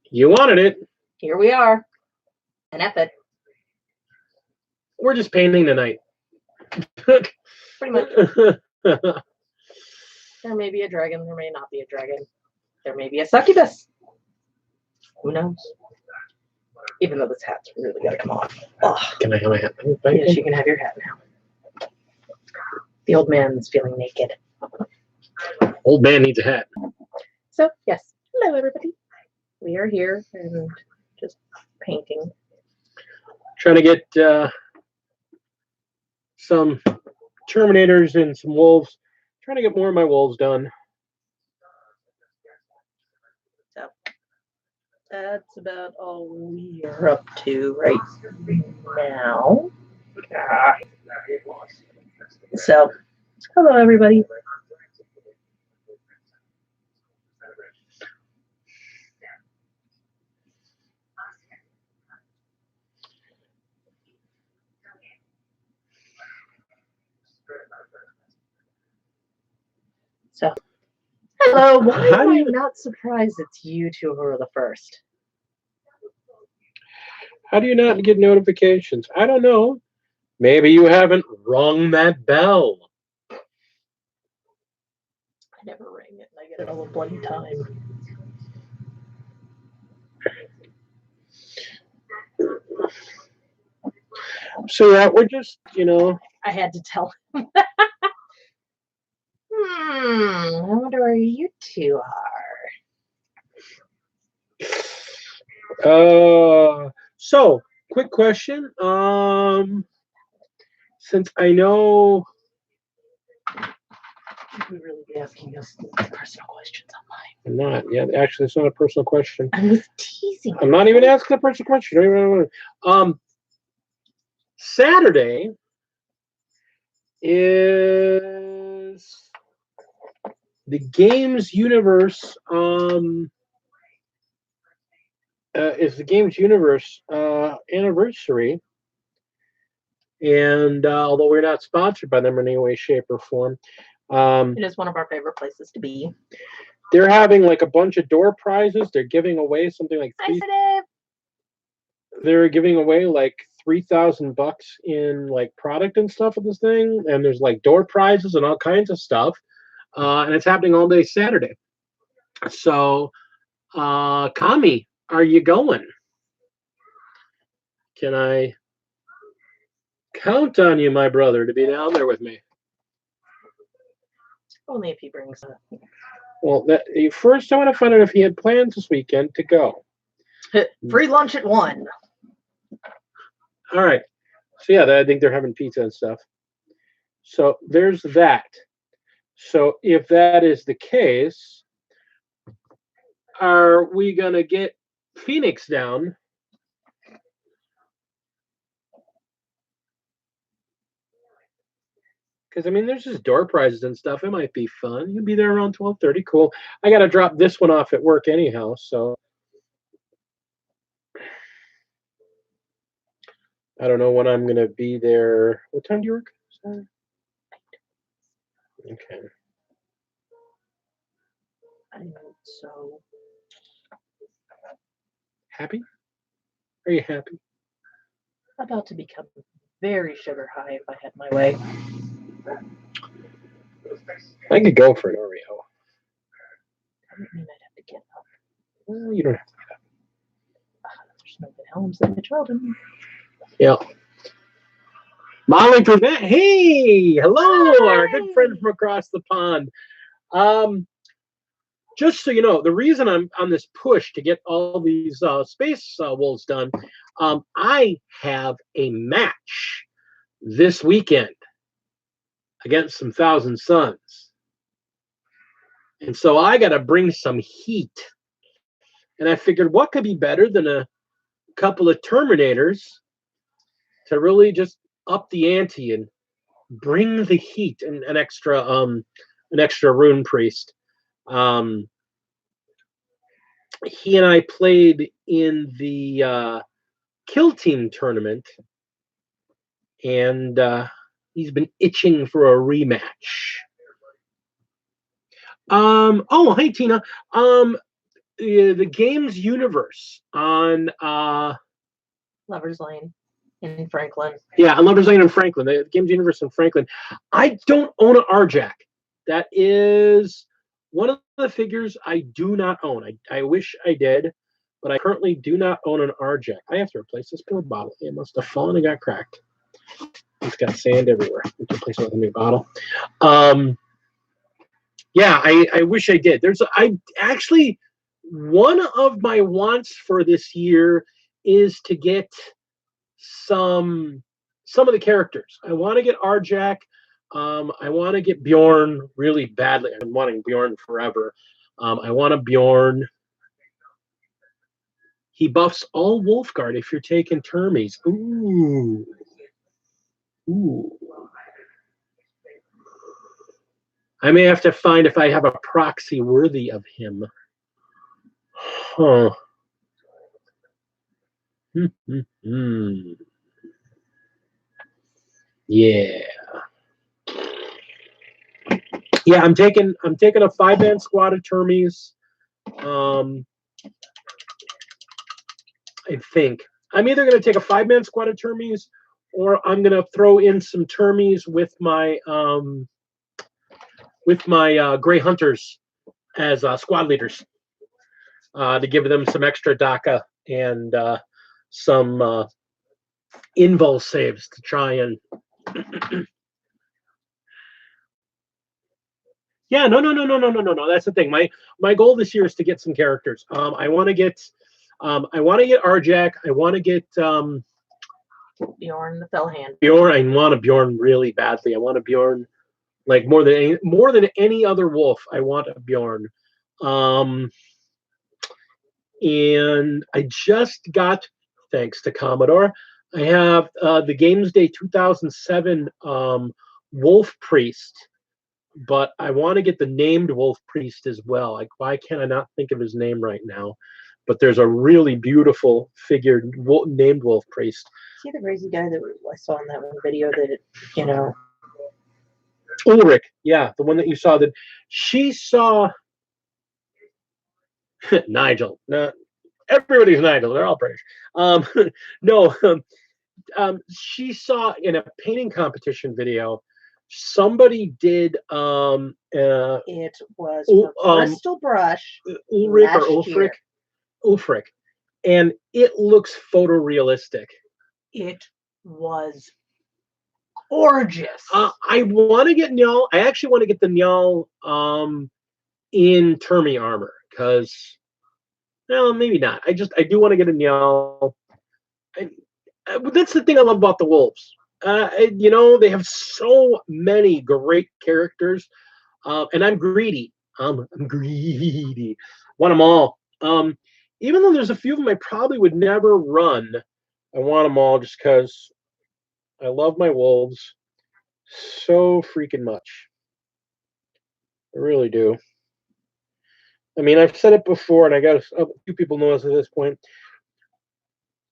You wanted it. Here we are. An epic. We're just painting tonight. Pretty much. There may be a dragon. There may not be a dragon. There may be a succubus. Who knows? Even though this hat's really got to come off. Oh. Can I have my hat? Yes, you can have your hat now. The old man's feeling naked. Old man needs a hat. So, yes. Hello, everybody. We are here and just painting. Trying to get some Terminators and some wolves. Trying to get more of my wolves done. So, that's about all we are up to right now. So, hello, everybody. So, hello. Why am I not surprised it's you two who are the first? How do you not get notifications? I don't know. Maybe you haven't rung that bell. I never ring it, and I get it all the bloody time. So yeah, we're just, I had to tell him. I wonder where you two are. So, quick question. Since I know you really be asking us personal questions on mine. I'm not. Yeah, actually, it's not a personal question. I was teasing. I'm not even asking a personal question. Saturday is the Games Universe. Is the Games Universe anniversary, and although we're not sponsored by them in any way, shape, or form, it is one of our favorite places to be. They're having like a bunch of door prizes. They're giving away something like they're giving away like $3,000 in like product and stuff with this thing, and there's like door prizes and all kinds of stuff, and it's happening all day Saturday. So, Kami, are you going? Can I count on you, my brother, to be down there with me? Only if he brings it. Well, first I want to find out if he had plans this weekend to go. Free lunch at 1. All right. So yeah, I think they're having pizza and stuff. So there's that. So if that is the case, are we gonna get Phoenix down? Because I mean, there's just door prizes and stuff. It might be fun. You'll be there around 12:30. Cool. I gotta drop this one off at work anyhow, so I don't know when I'm gonna be there. What time do you work? Sorry. Okay. I know. So happy? Are you happy? About to become very sugar high if I had my way. I could go for an Oreo. I mean, I'd have to get up. Well, you don't have to get up. There's no good Helms in the children. Yeah. Molly Prevent. Hey, hello, hi. Our good friend from across the pond. Just so you know, the reason I'm on this push to get all these space wolves done, I have a match this weekend against some Thousand Suns. And so I got to bring some heat. And I figured what could be better than a couple of Terminators to really just up the ante and bring the heat, and an extra Rune Priest. He and I played in the Kill Team tournament, and he's been itching for a rematch. Oh, hey Tina. The games universe on Lover's Lane in Franklin. yeah, on Lover's Lane in Franklin. The games universe in Franklin. I don't own an RJack. That is one of the figures I do not own. I wish I did, but I currently do not own an RJack. I have to replace this pill bottle. It must have fallen and got cracked. It's got sand everywhere. We can replace it with a new bottle. Yeah, I wish I did. I actually, one of my wants for this year is to get some of the characters. I want to get RJack. I want to get Bjorn really badly. I'm wanting Bjorn forever. I want a Bjorn. He buffs all Wolfguard if you're taking Termies. Ooh. Ooh. I may have to find if I have a proxy worthy of him. Huh. Yeah. Yeah, I'm taking a 5-man squad of Termies. I think I'm either going to take a 5-man squad of Termies, or I'm going to throw in some Termies with my Grey Hunters as squad leaders to give them some extra DACA and some invul saves to try and. Yeah, no. That's the thing. My goal this year is to get some characters. I want to get RJack. I want to get Bjorn the Fellhand. Bjorn. I want a Bjorn really badly. I want a Bjorn like more than any other wolf. I want a Bjorn. And I just got, thanks to Commodore, I have the Games Day 2007 Wolf Priest. But I want to get the named Wolf Priest as well. Like, why can't I not think of his name right now? But there's a really beautiful figure named Wolf Priest. See the crazy guy that I saw in that one video that, Ulrich, yeah, the one that you saw. That she saw. Nigel. No, everybody's Nigel. They're all British. No, she saw in a painting competition video. Somebody did it was Crystal Brush Ulrich or Ulfric, and it looks photorealistic. It was gorgeous. I want to get Njal. I actually want to get the Njal in Termy armor because, well, maybe not. I do want to get a Njal. That's the thing I love about the Wolves. They have so many great characters, and I'm greedy. I'm greedy. Want them all. Even though there's a few of them I probably would never run, I want them all just because I love my Wolves so freaking much. I really do. I mean, I've said it before, and I got a few people know us at this point.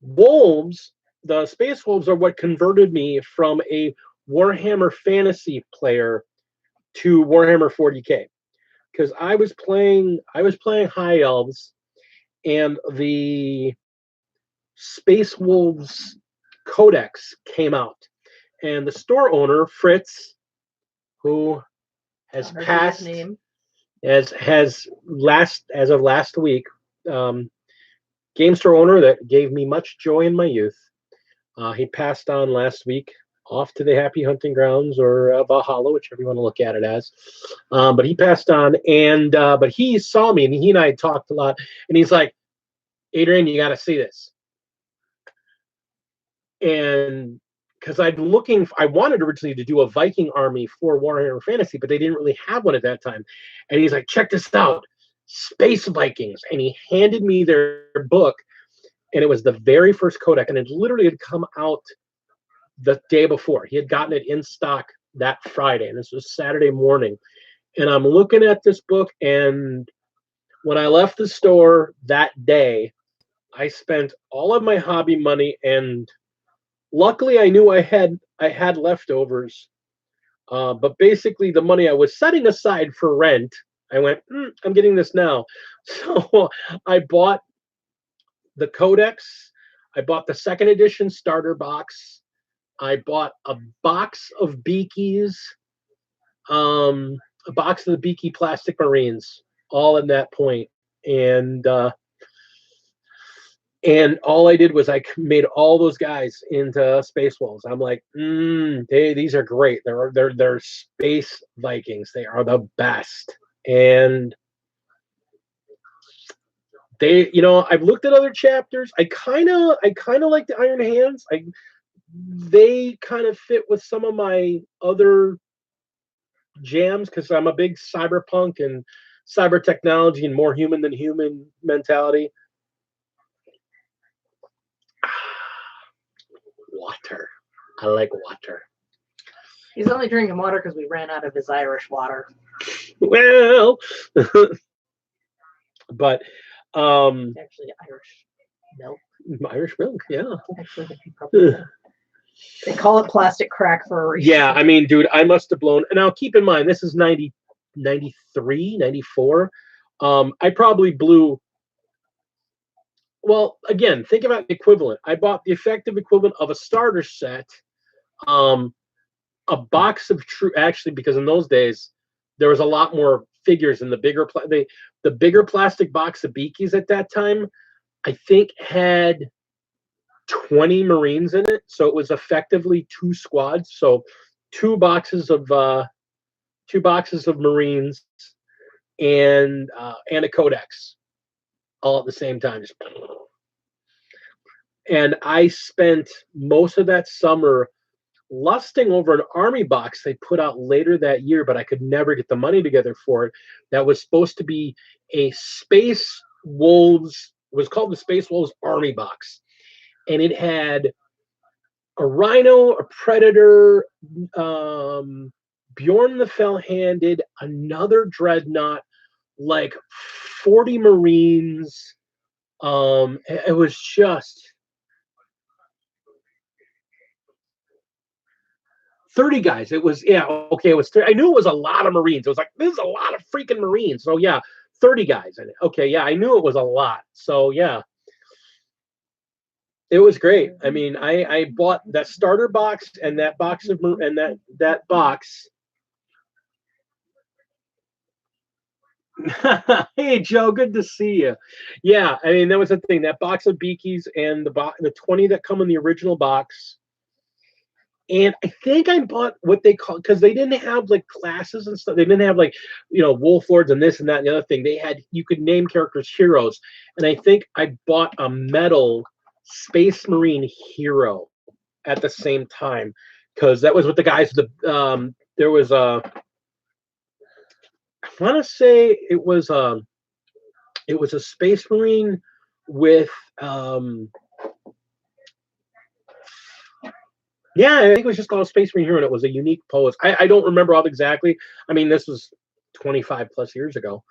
Wolves. The Space Wolves are what converted me from a Warhammer Fantasy player to Warhammer 40K, because I was playing High Elves, and the Space Wolves Codex came out, and the store owner Fritz, who has passed, as of last week, game store owner that gave me much joy in my youth. He passed on last week, off to the happy hunting grounds or Valhalla, whichever you want to look at it as. But he passed on, and but he saw me, and he and I had talked a lot, and he's like, Adrian, you got to see this. And because I wanted originally to do a Viking army for Warhammer Fantasy, but they didn't really have one at that time. And he's like, check this out, Space Vikings. And he handed me their book. And it was the very first codex, and it literally had come out the day before. He had gotten it in stock that Friday, and this was Saturday morning. And I'm looking at this book, and when I left the store that day, I spent all of my hobby money, and luckily I knew I had leftovers. But basically the money I was setting aside for rent I went, I'm getting this now. So I bought the Codex. I bought the second edition starter box. I bought a box of Beakies, a box of the Beaky Plastic Marines, all in that point. And all I did was I made all those guys into Space Wolves. I'm like, these are great. They're Space Vikings. They are the best. And they, I've looked at other chapters. I kind of like the Iron Hands. They kind of fit with some of my other jams because I'm a big cyberpunk and cyber technology and more human than human mentality. Water. I like water. He's only drinking water because we ran out of his Irish water. Well, but actually Irish milk. Irish milk, yeah. Actually, they call it plastic crack for a reason. Yeah, I mean, dude, I must have blown. Now, keep in mind, this is 90, 93, 94. I probably blew. Well, again, think about the equivalent. I bought the effective equivalent of a starter set, a box of actually, because in those days there was a lot more figures in the bigger the bigger plastic box of Beakies at that time, I think had 20 Marines in it, so it was effectively 2 squads. So 2 boxes of Marines and a Codex, all at the same time. And I spent most of that summer lusting over an army box they put out later that year, but I could never get the money together for it. That was supposed to be a Space Wolves, it was called the Space Wolves Army box. And it had a Rhino, a Predator, Bjorn the Fell-Handed, another Dreadnought, like 40 Marines. It was just 30 guys. It was, yeah, okay, it was 30. I knew it was a lot of Marines. It was like, this is a lot of freaking Marines. So yeah, 30 guys in it. Okay, yeah, I knew it was a lot. So yeah. It was great. I mean, I bought that starter box and that box of and that box. Hey Joe, good to see you. Yeah, I mean that was the thing. That box of Beakies and the 20 that come in the original box. And I think I bought what they call, because they didn't have like classes and stuff. They didn't have like, Wolf Lords and this and that and the other thing. They had, you could name characters heroes. And I think I bought a metal Space Marine hero at the same time, because that was what the guys, there was I want to say it was a Space Marine with yeah, I think it was just called Space Marine Hero, and it was a unique pose. I don't remember all exactly. I mean, this was 25 plus years ago.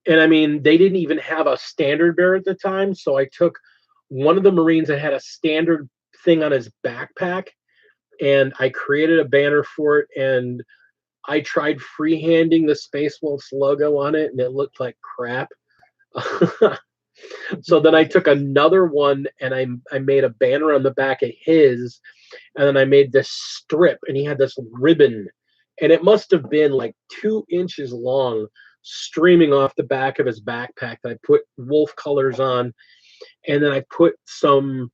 And I mean, they didn't even have a standard bearer at the time. So I took one of the Marines that had a standard thing on his backpack, and I created a banner for it. And I tried freehanding the Space Wolves logo on it, and it looked like crap. So then I took another one and I made a banner on the back of his, and then I made this strip, and he had this ribbon, and it must have been like 2 inches long, streaming off the back of his backpack that I put wolf colors on. And then I put some,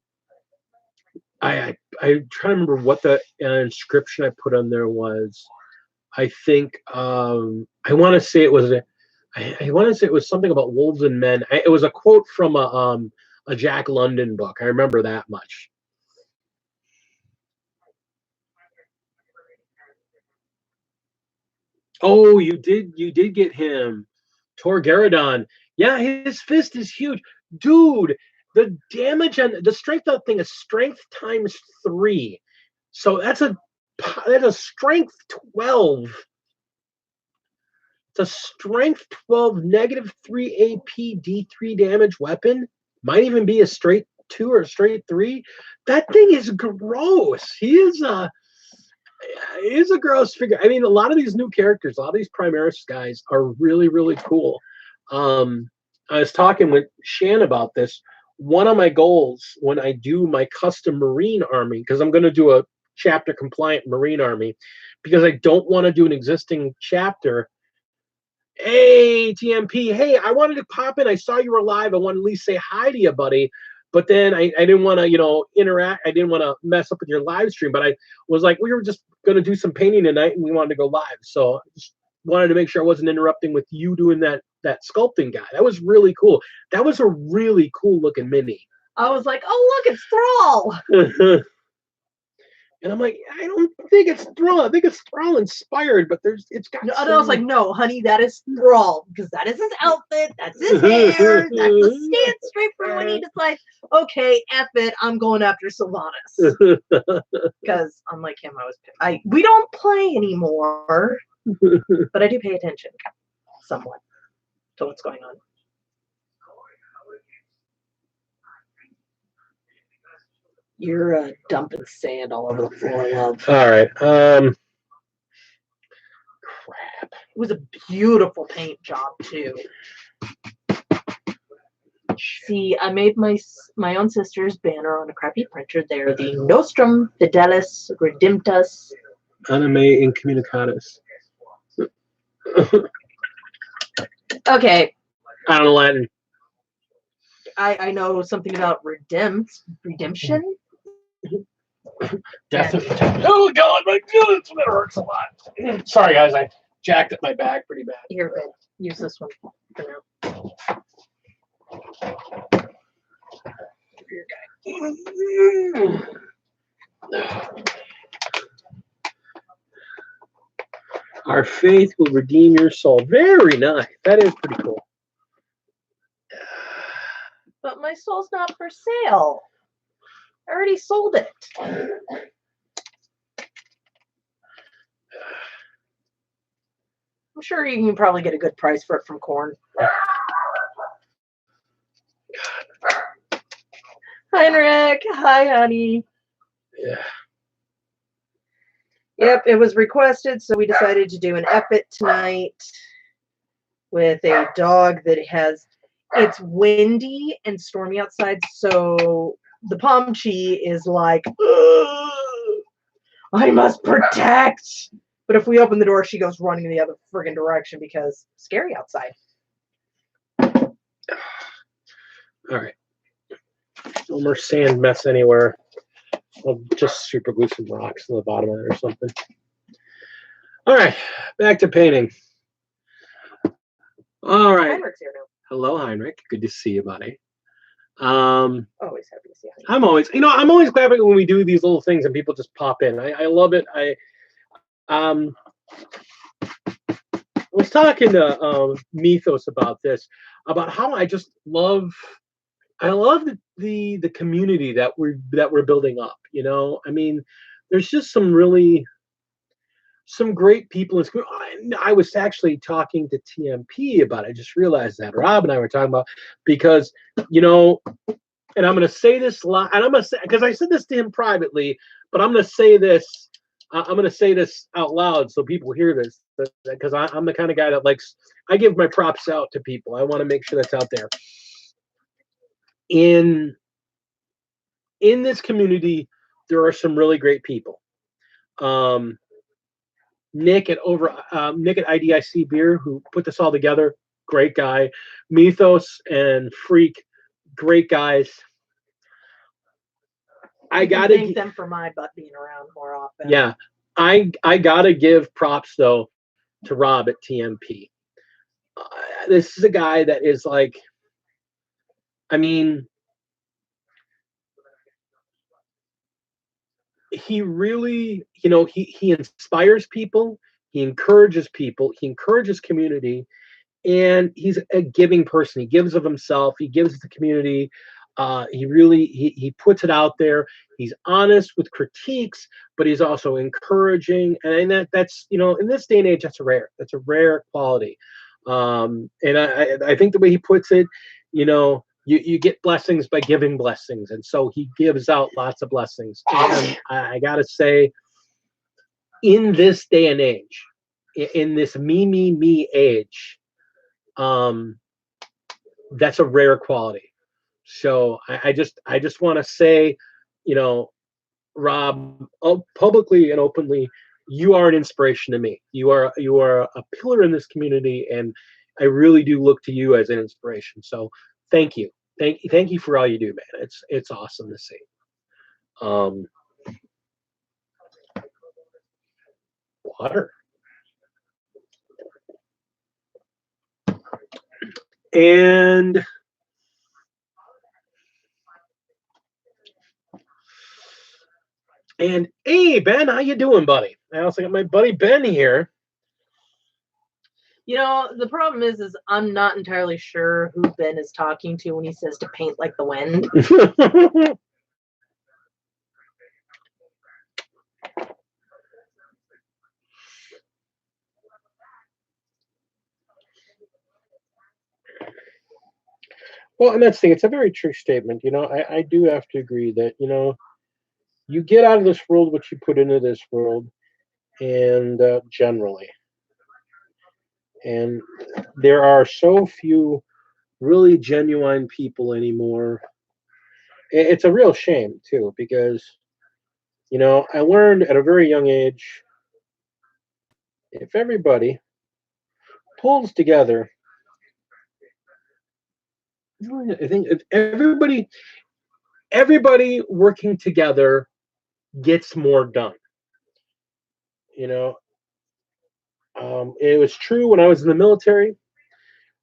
I try to remember what the inscription I put on there was. I think I want to say it was something about wolves and men. It was a quote from a Jack London book. I remember that much. Oh, you did get him. Tor Garadon. Yeah, his fist is huge. Dude, the damage on the strength of that thing is strength times 3. So that's a strength 12. It's a strength 12 -3 AP D3 damage weapon. Might even be a straight 2 or a straight 3. That thing is gross. He is is a gross figure. I mean, a lot of these new characters, a lot of these Primaris guys are really, really cool. I was talking with Shan about this. One of my goals when I do my custom Marine army, because I'm going to do a chapter compliant Marine army, because I don't want to do an existing chapter. Hey, TMP, hey, I wanted to pop in. I saw you were live. I wanted to at least say hi to you, buddy. But then I didn't want to, interact. I didn't want to mess up with your live stream. But I was like, we were just going to do some painting tonight, and we wanted to go live. So I just wanted to make sure I wasn't interrupting with you doing that sculpting guy. That was really cool. That was a really cool looking mini. I was like, oh, look, it's Thrall. And I'm like, I don't think it's Thrall. I think it's Thrall inspired, but it's got. No, I was like, no, honey, that is Thrall, because that is his outfit, that's his hair, that's the stand straight for when he decides, okay, F it, I'm going after Sylvanas. Because unlike him, we don't play anymore, but I do pay attention somewhat to what's going on. You're dumping sand all over the floor, love. All right. Crap. It was a beautiful paint job too. See, I made my own sister's banner on a crappy printer. They're the Nostrum Fidelis Redemptus Anime Incommunicatus. Okay. I don't know Latin. I know something about redemption. Definitely. Oh God, my goodness, that hurts a lot. Sorry, guys, I jacked up my bag pretty bad. Here, good. Use this one for now. Our faith will redeem your soul. Very nice. That is pretty cool. But my soul's not for sale. I already sold it. I'm sure you can probably get a good price for it from Korn. Heinrich, hi, honey. Yeah. Yep, it was requested, so we decided to do an Epit tonight with a dog that has. It's windy and stormy outside, so the Pomchi is like, I must protect. But if we open the door, she goes running in the other friggin' direction because it's scary outside. All right. No more sand mess anywhere. I'll just super glue some rocks on the bottom of it or something. All right, back to painting. All right. Heinrich's here now. Hello, Heinrich. Good to see you, buddy. Always happy to see you. I'm always glad when we do these little things and people just pop in. I love it. I was talking to Mythos about this, about how I just love. I love the community that we're building up. I mean, there's just some great people in school. I was actually talking to TMP about it. I just realized that Rob and I were talking about, because and I'm going to say this and I'm going to say, because I said this to him privately, but I'm going to say this. I'm going to say this out loud so people hear this, because I'm the kind of guy that likes. I give my props out to people. I want to make sure that's out there. In this community, there are some really great people. Nick at IDIC Beer, who put this all together, great guy. Mythos and Freak, great guys. I gotta thank them for my butt being around more often. Yeah, I gotta give props though to Rob at TMP. This is a guy that is like, I mean, he really, he inspires people, he encourages people, he encourages community, and he's a giving person. He gives of himself, he gives the community. He puts it out there. He's honest with critiques, but he's also encouraging, and that's in this day and age, that's a rare quality. And I think the way he puts it, you get blessings by giving blessings, and so he gives out lots of blessings. And I gotta say, in this day and age, in this me age, that's a rare quality. So I just want to say, you know, Rob, publicly and openly, you are an inspiration to me. You are a pillar in this community, and I really do look to you as an inspiration. So thank you, thank you for all you do, man. It's awesome to see. Um, Water. And hey, Ben, how you doing, buddy? I also got my buddy Ben here. You know, the problem is I'm not entirely sure who Ben is talking to when he says to paint like the wind. Well, and that's the thing. It's a very true statement. You know, I do have to agree that, you know, you get out of this world what you put into this world, and generally. And there are so few really genuine people anymore. It's a real shame, too, because, you know, I learned at a very young age, if everybody pulls together, I think if everybody working together gets more done. You know, it was true when I was in the military,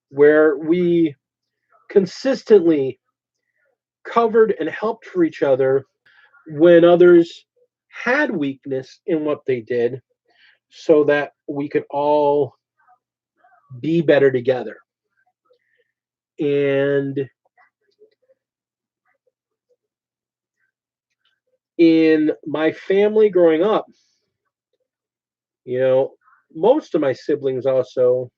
where we consistently covered and helped for each other when others had weakness in what they did, so that we could all be better together. And in my family growing up, you know, most of my siblings also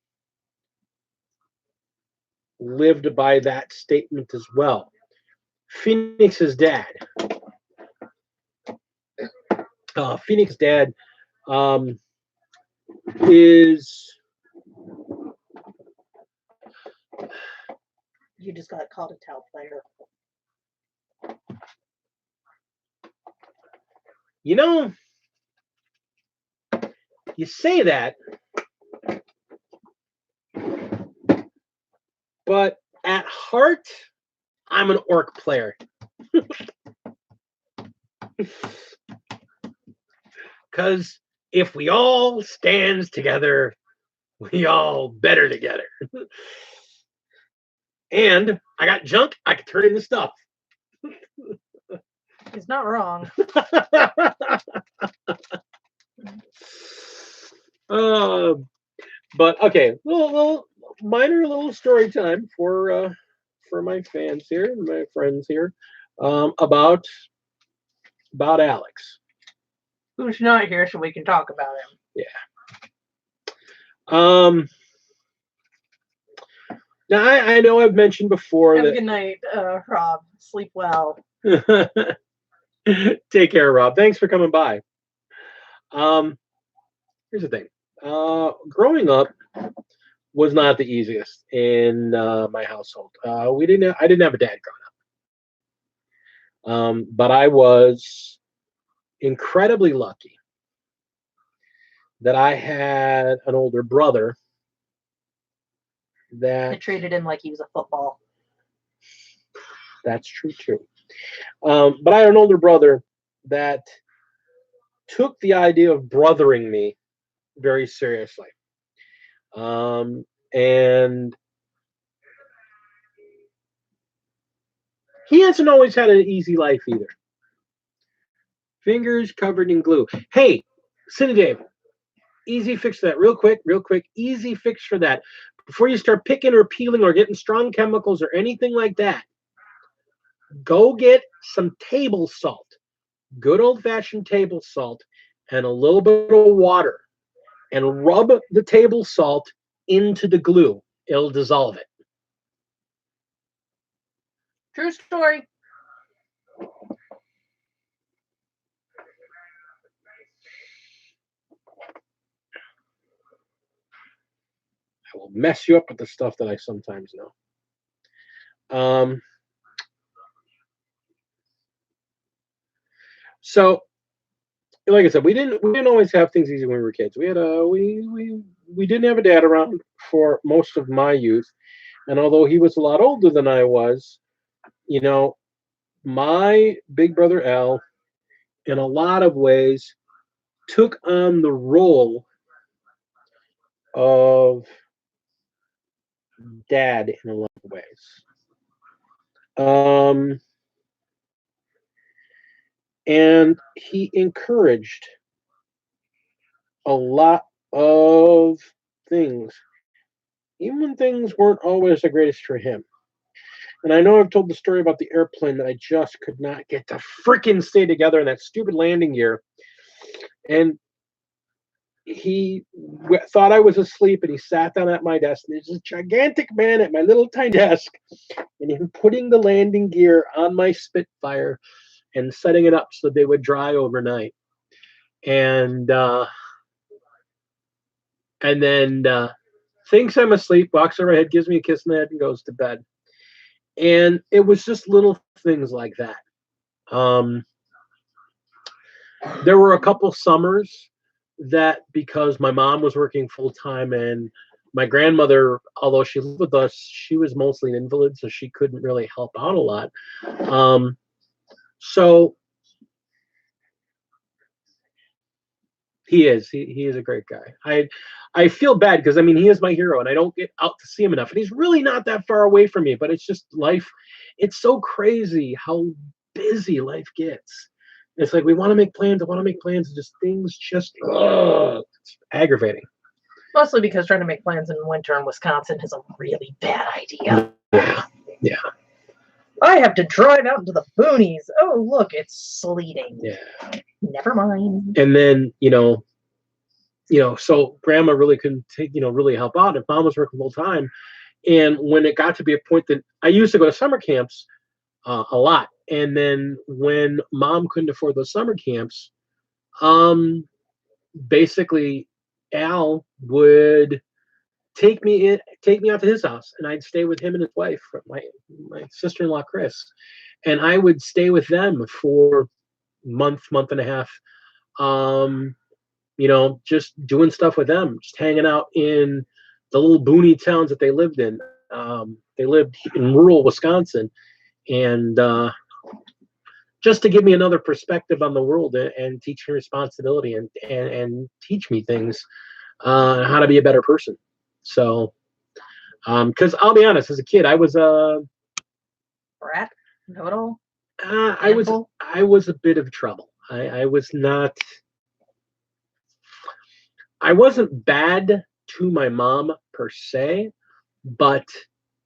lived by that statement as well. Phoenix's dad, Phoenix's dad um, is. You just got called a towel player. You know, you say that, but at heart, I'm an orc player. Because if we all stands together, we all better together. And I got junk, I can turn into stuff. He's not wrong. But okay, little minor little story time for my fans here, my friends here, about Alex. Who's not here so we can talk about him. Yeah. Now I know I've mentioned before Have that. a good night, Rob. Sleep well. Take care, Rob. Thanks for coming by. Here's the thing. Growing up was not the easiest in my household. I didn't have a dad growing up. But I was incredibly lucky that I had an older brother that I treated him like he was a football. That's true too. But I had an older brother that took the idea of brothering me very seriously. And he hasn't always had an easy life either. Fingers covered in glue. Hey, Cindy Dave, easy fix for that. Real quick. Easy fix for that. Before you start picking or peeling or getting strong chemicals or anything like that, go get some table salt. Good old-fashioned table salt and a little bit of water, and rub the table salt into the glue. It'll dissolve it. True story. I will mess you up with the stuff that I sometimes know. So, like I said, we didn't always have things easy when we were kids. We had a we didn't have a dad around for most of my youth, and although he was a lot older than I was, you know, my big brother Al, in a lot of ways, took on the role of dad in a lot of ways. Um, and he encouraged a lot of things, even when things weren't always the greatest for him. And I know I've told the story about the airplane that I just could not get to freaking stay together in that stupid landing gear. And he thought I was asleep, and he sat down at my desk. And there's this gigantic man at my little tiny desk, and him putting the landing gear on my Spitfire and setting it up so they would dry overnight. And then thinks I'm asleep, walks overhead, gives me a kiss in the head, and goes to bed. And it was just little things like that. There were a couple summers that, because my mom was working full time and my grandmother, although she lived with us, she was mostly an invalid, so she couldn't really help out a lot. So he is a great guy. I feel bad because I mean he is my hero and I don't get out to see him enough, and he's really not that far away from me, but it's just life. It's so crazy how busy life gets. It's like we want to make plans, and just things just it's aggravating. Mostly because trying to make plans in winter in Wisconsin is a really bad idea. Yeah. I have to drive out into the boonies. Oh, look, it's sleeting. Yeah. Never mind. And then, so grandma really couldn't really help out if mom was working full time. And when it got to be a point that I used to go to summer camps a lot. And then when mom couldn't afford those summer camps, basically Al would take me out to his house, and I'd stay with him and his wife, my sister-in-law Chris, and I would stay with them for month and a half. Just doing stuff with them, just hanging out in the little boony towns that they lived in. They lived in rural Wisconsin, and just to give me another perspective on the world and teach me responsibility and teach me things, how to be a better person. So, because I'll be honest, as a kid, I was brat, know-it-all. I was a bit of trouble. I wasn't bad to my mom per se, but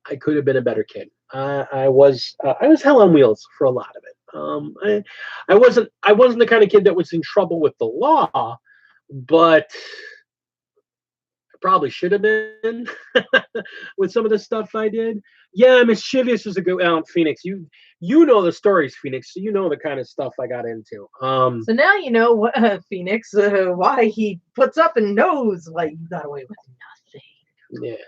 I could have been a better kid. I was hell on wheels for a lot of it. I wasn't the kind of kid that was in trouble with the law, but I probably should have been with some of the stuff I did. Yeah, mischievous is a good Phoenix. You know the stories, Phoenix. So you know the kind of stuff I got into. So now you know what Phoenix, why he puts up and knows why you got away with nothing. Yeah.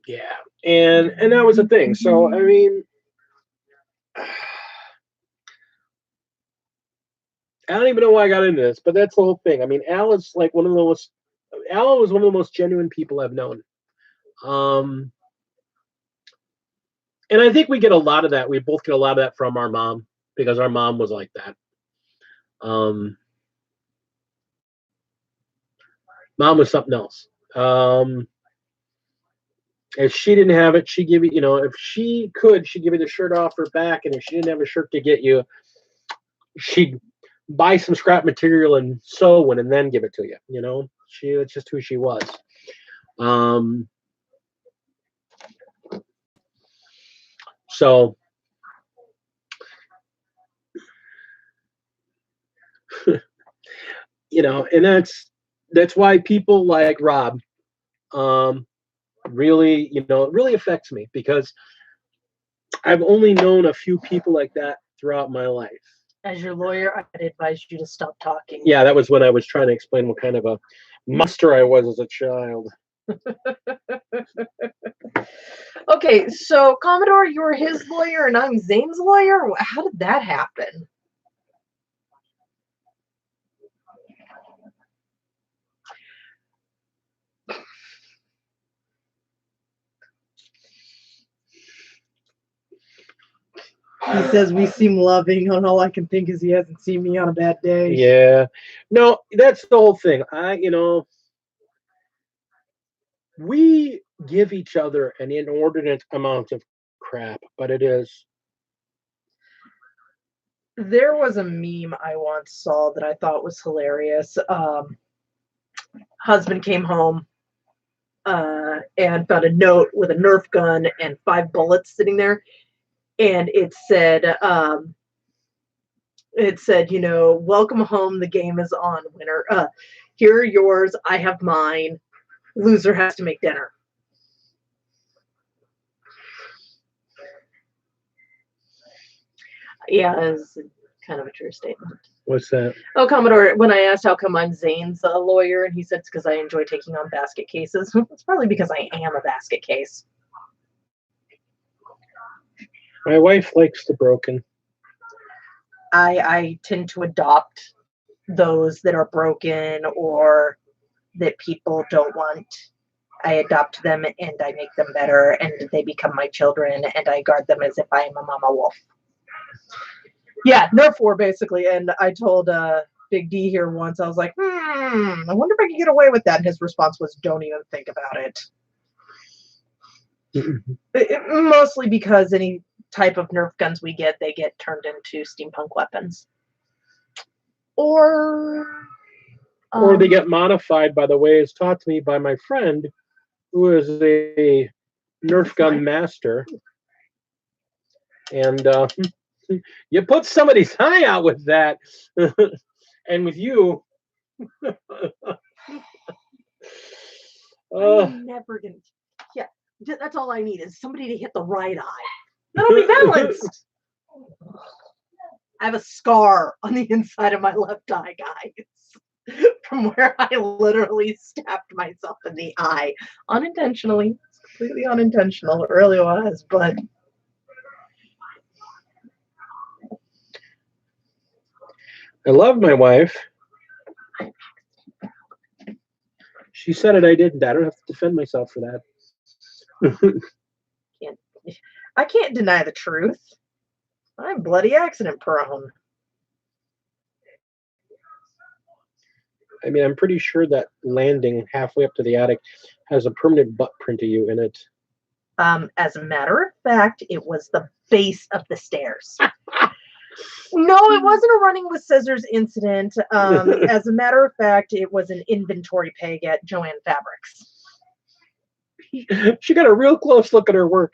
Yeah, and that was the thing. So I mean, I don't even know why I got into this, but that's the whole thing. I mean, Al was one of the most genuine people I've known. And I think we get a lot of that. We both get a lot of that from our mom, because our mom was like that. Mom was something else. If she didn't have it, she'd give you, if she could, she'd give you the shirt off her back. And if she didn't have a shirt to get you, she'd buy some scrap material and sew one and then give it to you. That's just who she was. So, and that's why people like Rob, really, it really affects me, because I've only known a few people like that throughout my life. As your lawyer, I'd advise you to stop talking. Yeah, that was when I was trying to explain what kind of a monster I was as a child. Okay, so Commodore, you were his lawyer and I'm Zane's lawyer? How did that happen? He says we seem loving, and all I can think is he hasn't seen me on a bad day. Yeah. No, that's the whole thing. We give each other an inordinate amount of crap, but it is. There was a meme I once saw that I thought was hilarious. Husband came home and found a note with a Nerf gun and 5 bullets sitting there, and it said, welcome home. The game is on. Winner, here are yours. I have mine. Loser has to make dinner. Yeah, it's kind of a true statement. What's that? Oh, Commodore, when I asked how come I'm Zane's lawyer, and he said it's because I enjoy taking on basket cases. It's probably because I am a basket case. My wife likes the broken. I tend to adopt those that are broken or that people don't want. I adopt them and I make them better, and they become my children, and I guard them as if I am a mama wolf. Yeah, Nerf war, basically. And I told Big D here once, I was like, I wonder if I can get away with that. And his response was, don't even think about it. Mostly because any type of Nerf guns we get, they get turned into steampunk weapons. Or they get modified by the ways taught to me by my friend, who is a Nerf gun master. And you put somebody's eye out with that. And with you. I'm never going to. Yeah, that's all I need is somebody to hit the right eye. That'll be balanced. I have a scar on the inside of my left eye, guys, from where I literally stabbed myself in the eye unintentionally. It's completely unintentional. It really was, but I love my wife. She said it, I didn't. I don't have to defend myself for that. I can't deny the truth. I'm bloody accident prone. I mean, I'm pretty sure that landing halfway up to the attic has a permanent butt print of you in it. As a matter of fact, it was the base of the stairs. No, it wasn't a running with scissors incident. As a matter of fact, it was an inventory peg at Joann Fabrics. She got a real close look at her work.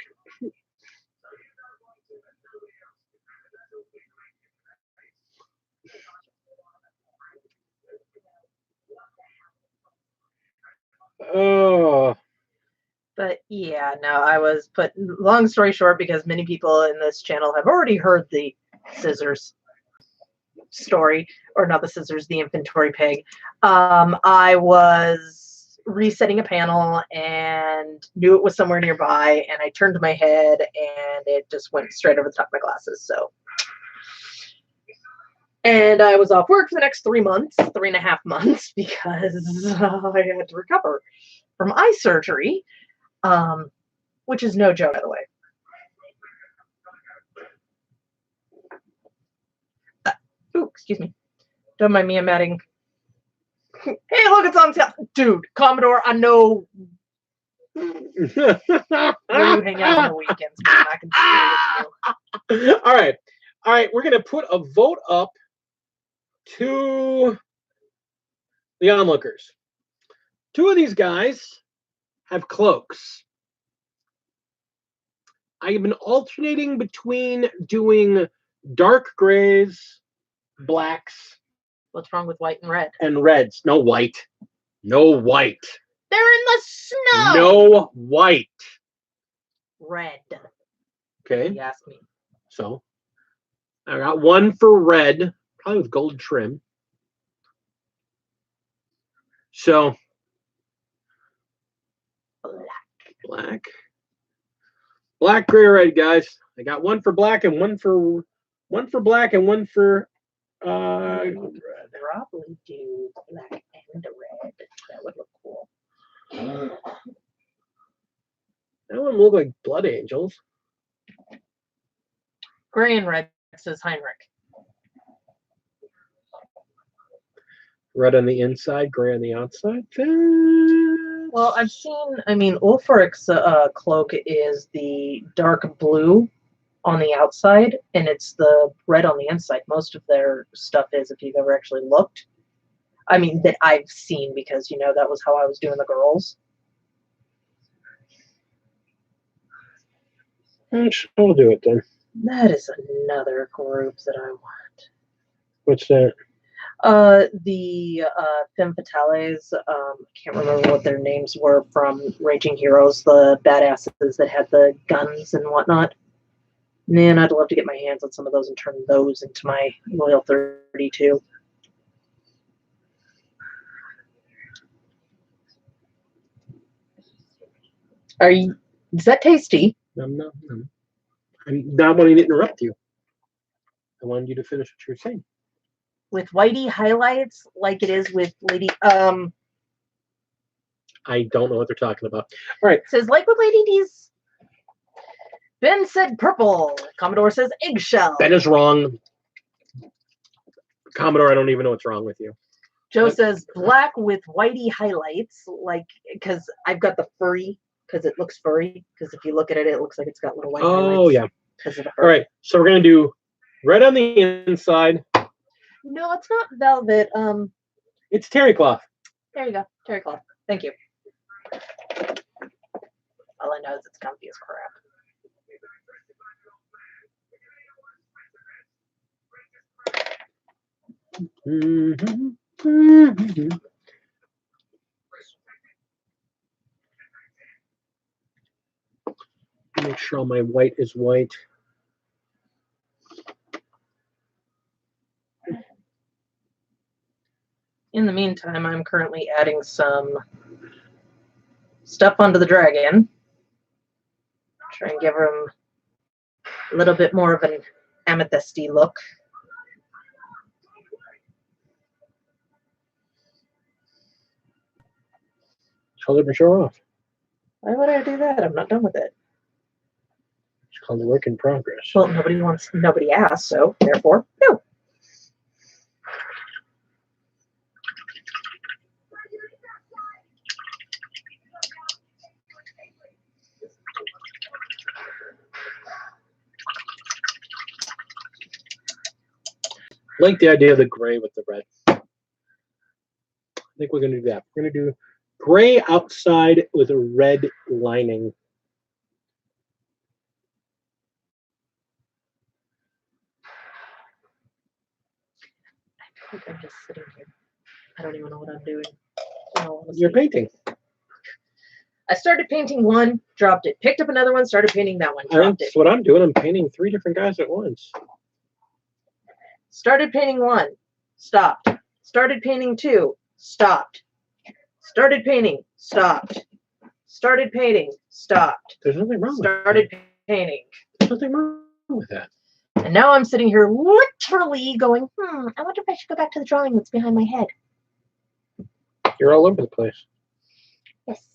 Oh. But yeah, no, I was put. Long story short, because many people in this channel have already heard the scissors story, or not the scissors, the inventory peg. I was resetting a panel and knew it was somewhere nearby, and I turned my head and it just went straight over the top of my glasses. So, and I was off work for the next 3 months, 3.5 months, because I had to recover from eye surgery, which is no joke, by the way. Ooh, excuse me. Don't mind me, I'm adding. Hey, look, it's on sale. Dude, Commodore, I know where you hang out on the weekends, but I'm not going to stay with you. All right. We're going to put a vote up to the onlookers. 2 of these guys have cloaks. I have been alternating between doing dark grays, blacks. What's wrong with white and red? And reds. No white. No white. They're in the snow. No white. Red. Okay. You ask me. So? I got one for red, probably with gold trim. So black, gray, red, guys. I got one for black and one for black and one for red. Probably do black and red. That would look cool. That one look like Blood Angels. Gray and red, says Heinrich. Red on the inside, gray on the outside. Well, I've seen, I mean, Ulfric's cloak is the dark blue on the outside, and it's the red on the inside. Most of their stuff is, if you've ever actually looked. I mean, that I've seen, because, you know, that was how I was doing the girls. I'll do it then. That is another group that I want. What's that? The Femme Fatales, I can't remember what their names were from Raging Heroes, the badasses that had the guns and whatnot. Man, I'd love to get my hands on some of those and turn those into my Loyal 32. Is that tasty? I'm not wanting to interrupt you. I wanted you to finish what you're saying. With whitey highlights, like it is with Lady. I don't know what they're talking about. All right. Says like with Lady D's. Ben said purple. Commodore says eggshell. Ben is wrong. Commodore, I don't even know what's wrong with you. Joe says black with whitey highlights, like, because I've got the furry, because it looks furry. Because if you look at it, it looks like it's got little white highlights. Oh, yeah. Because of the fur. All right. So we're going to do red on the inside. No, it's not velvet. It's terry cloth. There you go. Terry cloth. Thank you. All I know is it's comfy as crap. Make sure all my white is white. In the meantime, I'm currently adding some stuff onto the dragon. Try and give him a little bit more of an amethysty look. Color but show off. Why would I do that? I'm not done with it. It's called a work in progress. Well, nobody asked, so therefore, no. I like the idea of the gray with the red. I think we're going to do that. We're going to do gray outside with a red lining. I think I'm just sitting here. I don't even know what I'm doing. You're painting. I started painting one, dropped it. Picked up another one, started painting that one, dropped it. That's what I'm doing. I'm painting 3 different guys at once. Started painting one, stopped. Started painting 2, stopped. Started painting, stopped. Started painting, stopped. There's nothing wrong with that. Started painting. There's nothing wrong with that. And now I'm sitting here literally going, I wonder if I should go back to the drawing that's behind my head. You're all over the place. Yes.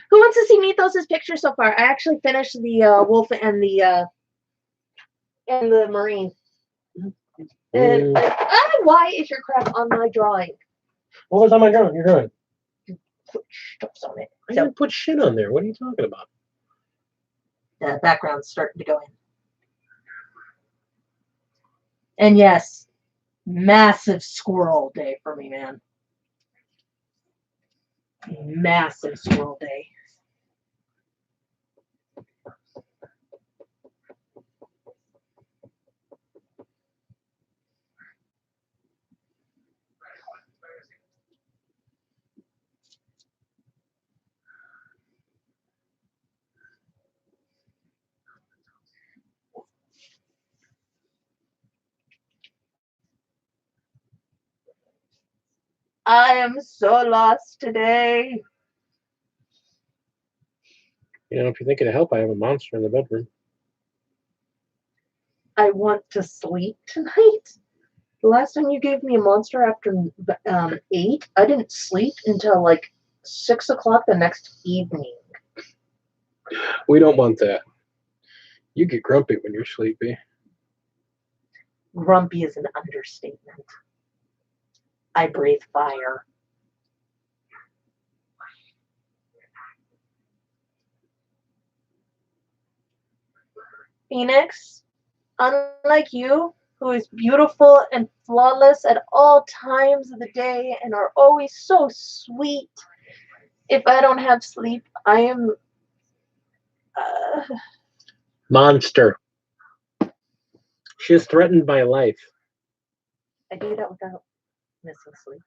Who wants to see Mythos' picture so far? I actually finished the wolf and the marine. And why is your crap on my drawing? What was on my drawing? You're doing. You put stuff on it. I didn't put shit on there. What are you talking about? The background's starting to go in. And yes, massive squirrel day for me, man. Massive squirrel day. I am so lost today. You know, if you're thinking of help, I have a monster in the bedroom. I want to sleep tonight. The last time you gave me a monster after 8, I didn't sleep until like 6 o'clock the next evening. We don't want that. You get grumpy when you're sleepy. Grumpy is an understatement. I breathe fire. Phoenix, unlike you, who is beautiful and flawless at all times of the day and are always so sweet, if I don't have sleep, I am. Monster. She has threatened my life. I do that without missing sleep.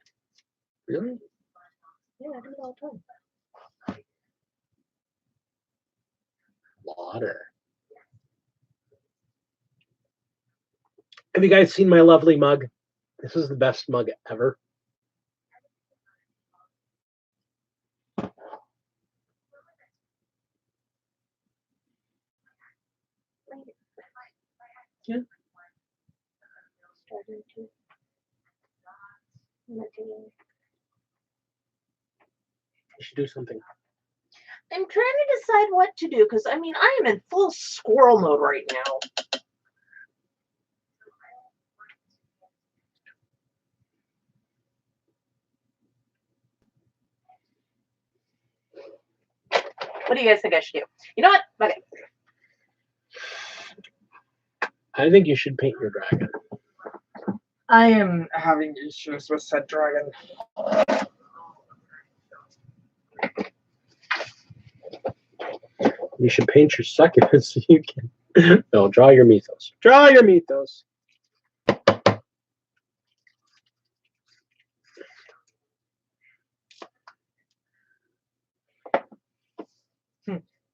Really? Yeah, I do it all the time. Water. Have you guys seen my lovely mug? This is the best mug ever. Yeah. You should do something. I'm trying to decide what to do because I mean I am in full squirrel mode right now. What do you guys think I should do? You know what? Okay. I think you should paint your dragon. I am having issues with said dragon. You should paint your succubus so you can. No, draw your mythos. Draw your mythos.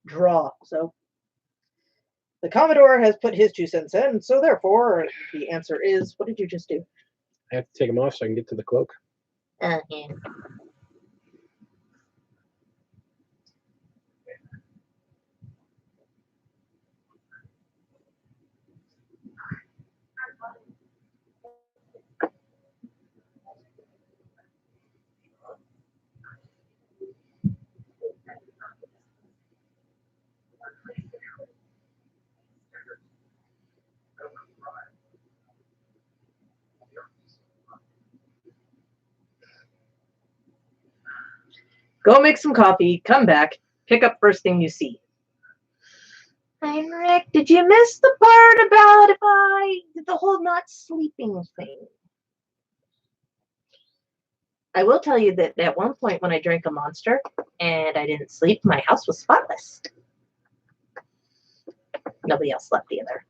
Draw. So the Commodore has put his 2 cents in, so therefore the answer is, what did you just do? I have to take them off so I can get to the cloak. Yeah. Go make some coffee, come back, pick up first thing you see. Heinrich, did you miss the part about the whole not sleeping thing? I will tell you that at one point when I drank a monster and I didn't sleep, my house was spotless. Nobody else slept either.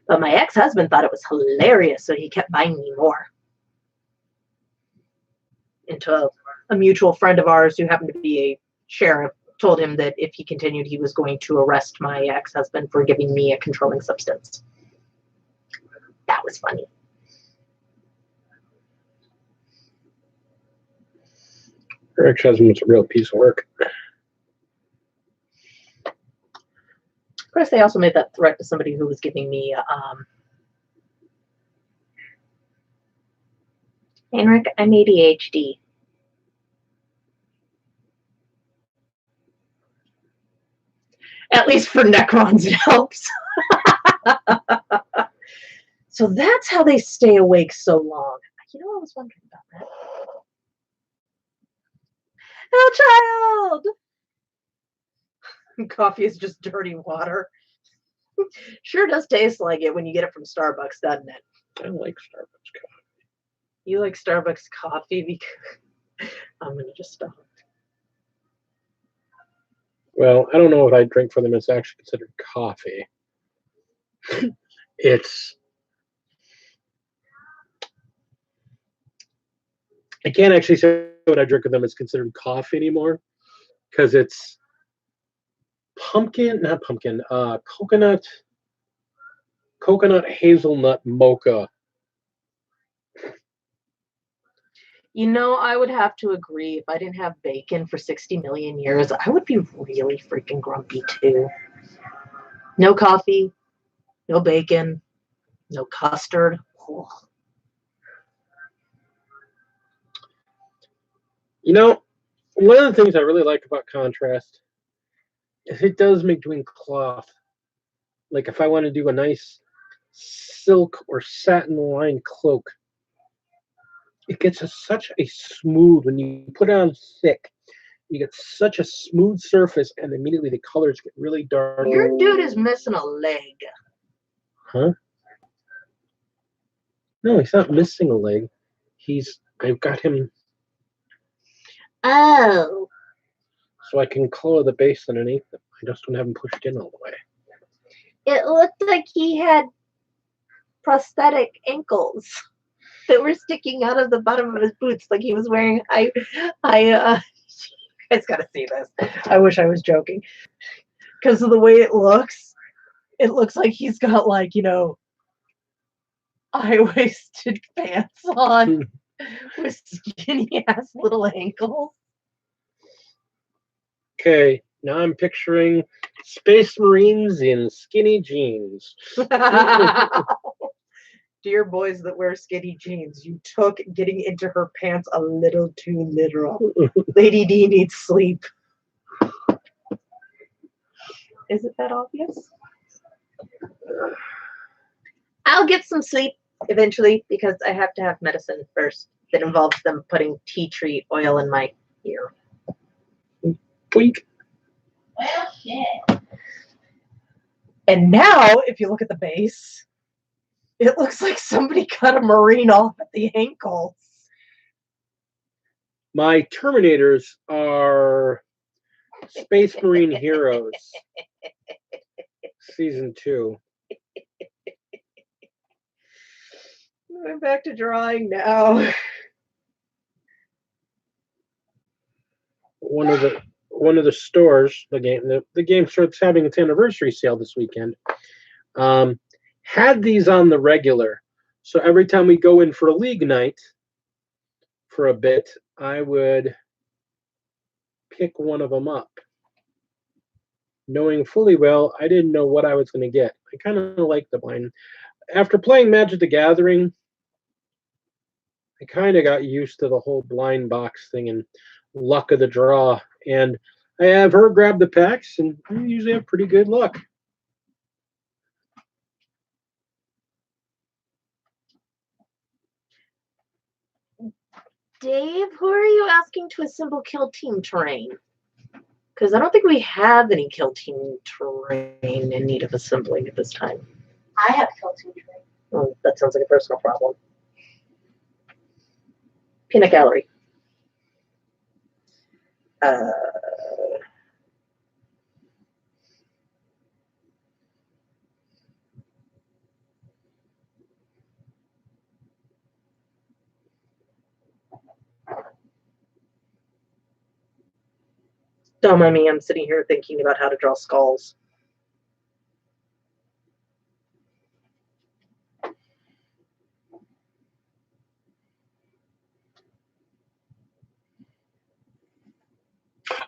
But my ex-husband thought it was hilarious, so he kept buying me more. Until a mutual friend of ours who happened to be a sheriff told him that if he continued, he was going to arrest my ex-husband for giving me a controlling substance. That was funny. Her ex-husband was a real piece of work. Of course, they also made that threat to somebody who was giving me Heinrich, I'm ADHD. At least for Necrons, it helps. So that's how they stay awake so long. You know, I was wondering about that. Oh, child! Coffee is just dirty water. Sure does taste like it when you get it from Starbucks, doesn't it? I like Starbucks coffee. You like Starbucks coffee? Because I'm going to just stop. Well, I don't know if I drink for them. It's actually considered coffee. I can't actually say what I drink with them is considered coffee anymore because it's coconut. coconut hazelnut mocha. You know, I would have to agree. If I didn't have bacon for 60 million years, I would be really freaking grumpy too. No coffee, no bacon, no custard. Ugh. You know, one of the things I really like about contrast is it does make doing cloth. Like if I want to do a nice silk or satin lined cloak, it gets such a smooth when you put it on thick. You get such a smooth surface, and immediately the colors get really dark. Your dude is missing a leg. Huh? No, he's not missing a leg. I've got him Oh. so I can color the base underneath them. I just don't have him pushed in all the way. It looked like he had prosthetic ankles that were sticking out of the bottom of his boots, like he was wearing. You guys gotta see this. I wish I was joking, because of the way it looks. It looks like he's got, like, high-waisted pants on with skinny ass little ankles. Okay, now I'm picturing Space Marines in skinny jeans. Dear boys that wear skinny jeans, you took getting into her pants a little too literal. Lady D needs sleep. Is it that obvious? I'll get some sleep eventually because I have to have medicine first that involves them putting tea tree oil in my ear. Tweak. Well, shit. And now, if you look at the base, it looks like somebody cut a Marine off at the ankles. My Terminators are Space Marine Heroes, Season 2. I'm back to drawing now. One of the stores, the game starts having its anniversary sale this weekend. Had these on the regular, so every time we go in for a league night for a bit, I would pick one of them up, knowing fully well I didn't know what I was going to get. I kind of like the blind. After playing Magic the Gathering, I kind of got used to the whole blind box thing and luck of the draw. And I have her grab the packs, and I usually have pretty good luck. Dave, who are you asking to assemble kill team terrain? Because I don't think we have any kill team terrain in need of assembling at this time. I have kill team terrain. Oh, that sounds like a personal problem. Peanut gallery. Don't mind me, I'm sitting here thinking about how to draw skulls.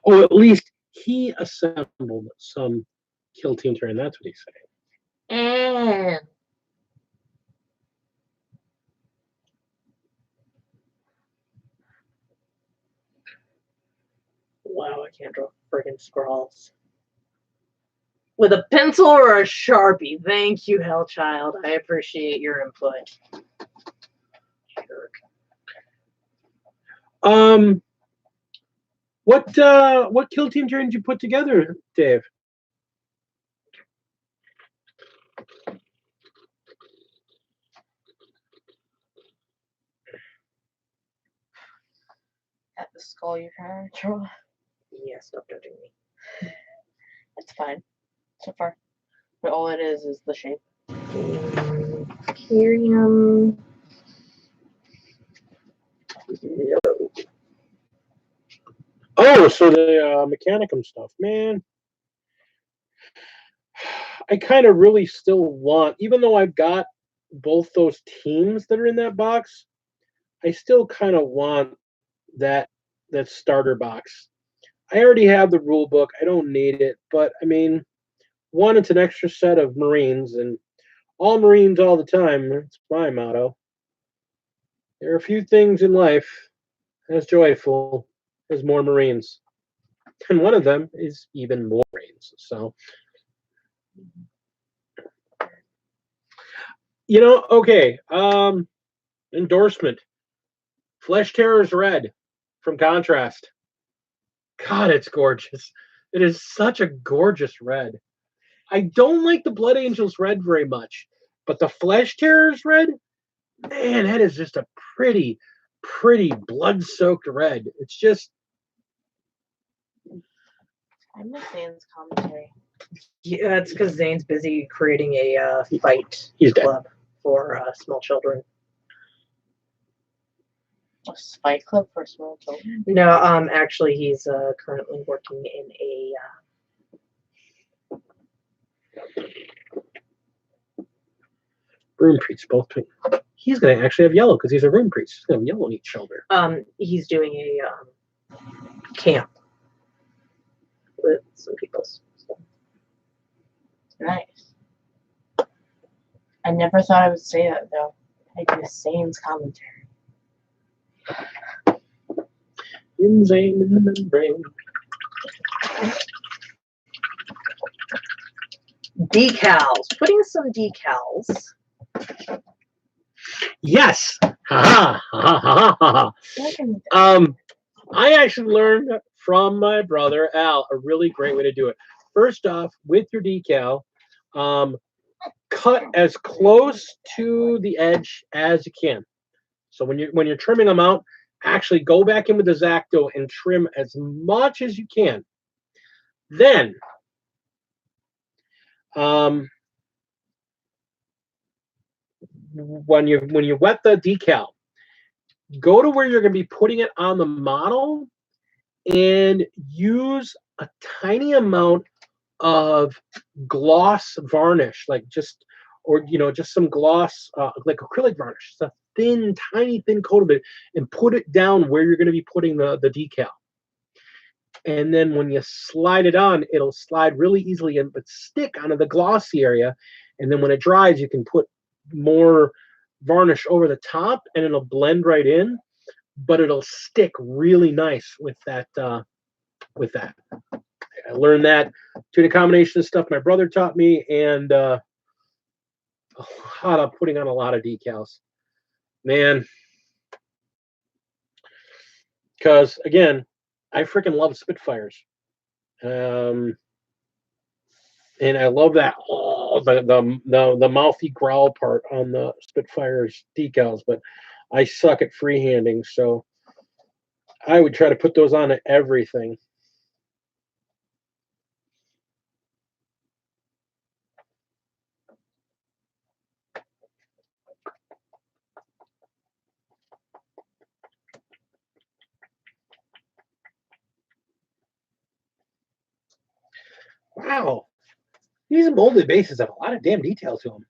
Oh, at least he assembled some kill team terrain. That's what he's saying. And wow, I can't draw friggin' scrawls. With a pencil or a Sharpie? Thank you, Hellchild. I appreciate your input. Jerk. What kill team terrain did you put together, Dave? At the skull you're trying to draw. Yeah, stop judging me. It's fine. So far. But all it is the shape. Imperium. No. Oh, so the Mechanicum stuff, man. I kind of really still want, even though I've got both those teams that are in that box, I still kind of want that starter box. I already have the rule book. I don't need it, but I mean, one, it's an extra set of Marines, and all Marines all the time. It's my motto. There are a few things in life as joyful as more Marines, and one of them is even more Marines. So, okay. Endorsement: Flesh Terrors Red from Contrast. God, it's gorgeous. It is such a gorgeous red. I don't like the Blood Angels red very much, but the Flesh Terrors red, man, that is just a pretty, pretty blood-soaked red. It's just. I miss Zane's commentary. Yeah, it's because Zane's busy creating a fight club for small children. A fight club for small children? No, actually, he's currently working in a. Rune Priest, both. He's going to actually have yellow because he's a Rune Priest. He's going to have yellow on each shoulder. He's doing a camp with some people. So. Nice. I never thought I would say that though. I miss Zane's commentary. Zane in the membrane. Decals. Putting some decals. Yes. Ha ha. I actually learned from my brother Al a really great way to do it. First off, with your decal, cut as close to the edge as you can. So when you're trimming them out, actually go back in with the X-Acto and trim as much as you can. Then, when you wet the decal, go to where you're going to be putting it on the model and use a tiny amount of gloss varnish, just some gloss, like acrylic varnish, just a tiny thin coat of it, and put it down where you're going to be putting the decal. And then when you slide it on, it'll slide really easily and but stick onto the glossy area. And then when it dries, you can put more varnish over the top, and it'll blend right in. But it'll stick really nice with that. I learned that through the combination of stuff my brother taught me, and a lot of putting on a lot of decals, man. Because again, I freaking love Spitfires, and I love that the mouthy growl part on the Spitfires decals. But I suck at freehanding, so I would try to put those on everything. Wow. These molded bases have a lot of damn detail to them.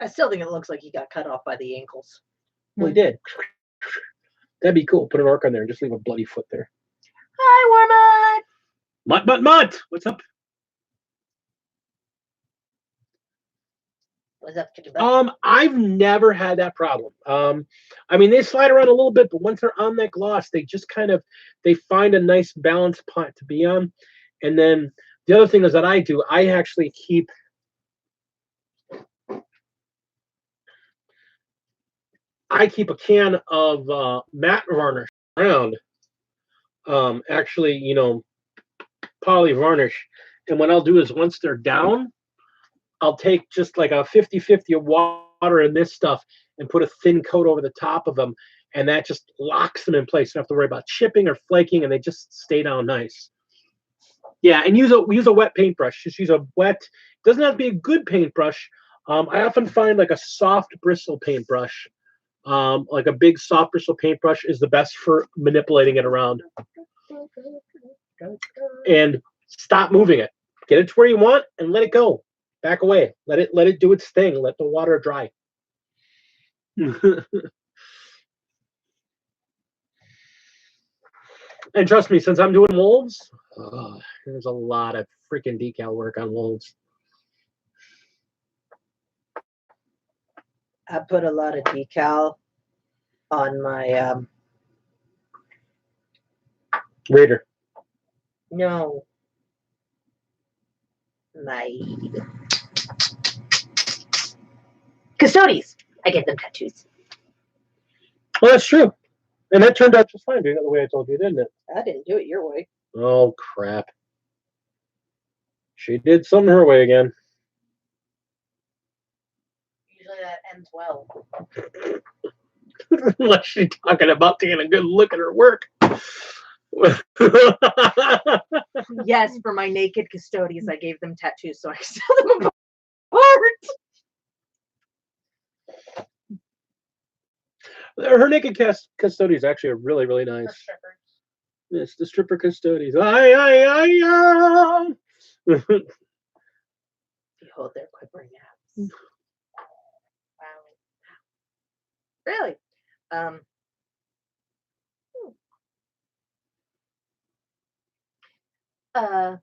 I still think it looks like he got cut off by the ankles. Well, he did. That'd be cool. Put an arc on there and just leave a bloody foot there. Hi, Warmut! Mutt! What's up? What's up, chicken butt? I've never had that problem. I mean, they slide around a little bit, but once they're on that gloss, they just they find a nice balance point to be on. And then the other thing is that I actually keep a can of matte varnish around. Actually, poly varnish. And what I'll do is once they're down, I'll take just like a 50-50 of water in this stuff and put a thin coat over the top of them. And that just locks them in place. You don't have to worry about chipping or flaking, and they just stay down nice. Yeah, and use a wet paintbrush. Just use a wet. It doesn't have to be a good paintbrush. I often find like a soft bristle paintbrush, like a big soft bristle paintbrush, is the best for manipulating it around. And stop moving it. Get it to where you want and let it go. Back away. Let it do its thing. Let the water dry. And trust me, since I'm doing wolves, there's a lot of freaking decal work on wolves. I put a lot of decal on my Raider. no, my custodies. I get them tattoos. Well, that's true. And that turned out just fine, doing it the way I told you, didn't it? I didn't do it your way. Oh, crap. She did something her way again. Usually that ends well. Unless she's talking about taking a good look at her work. Yes, for my naked custodies, I gave them tattoos so I could sell them apart. Her naked custody is actually a really, really For nice. strippers. It's the stripper custodies. Behold their quivering abs. Wow. Really?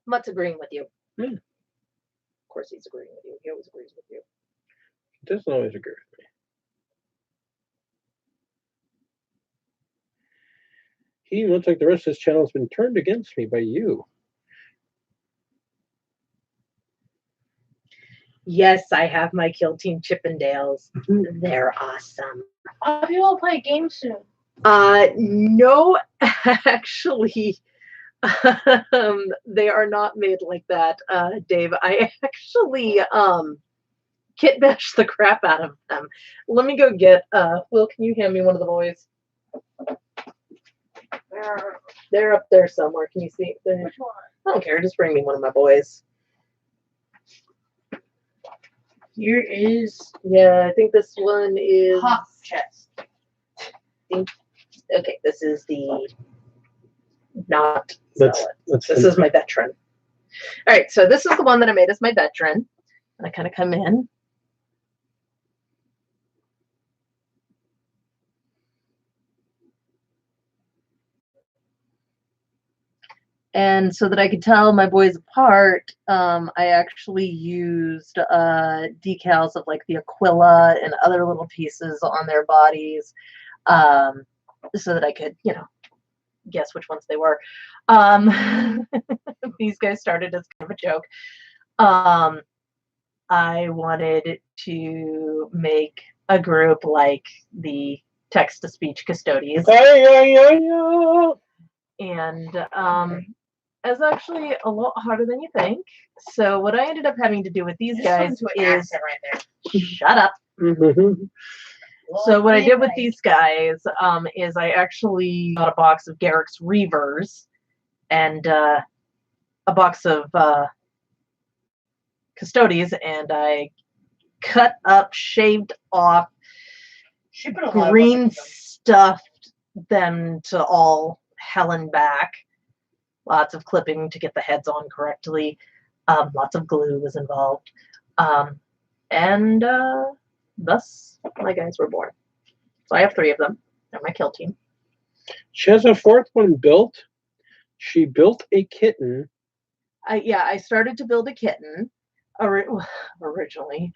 Mutt's agreeing with you. Hmm. Of course he's agreeing with you. He always agrees with you. Doesn't always agree with me. He looks like the rest of his channel has been turned against me by you. Yes, I have my Kill Team Chippendales. They're awesome. Oh, you will play games soon. No, actually, they are not made like that, Dave. I actually kit bash the crap out of them. Let me go get Will, can you hand me one of the boys? They're up there somewhere. Can you see? Which one? I don't care. Just bring me one of my boys. Here is Yeah, I think this one is. Hawk Chest. Okay, this is the not. Let's This is my veteran. All right, so this is the one that I made as my veteran. And I kind of come in. And so that I could tell my boys apart, I actually used decals of like the Aquila and other little pieces on their bodies, so that I could, guess which ones they were. These guys started as kind of a joke. I wanted to make a group like the text-to-speech custodians. And it's actually a lot harder than you think. So what I ended up having to do with these guys is right there. shut up. So what I did with these guys is I actually got a box of Garrick's Reavers and a box of Custodies, and I cut up, shaved off, green stuffed them to all hell and back. Lots of clipping to get the heads on correctly. Lots of glue was involved. And thus my guys were born. So I have 3 of them. They're my kill team. She has a 4th one built. She built a kitten. I started to build a kitten originally.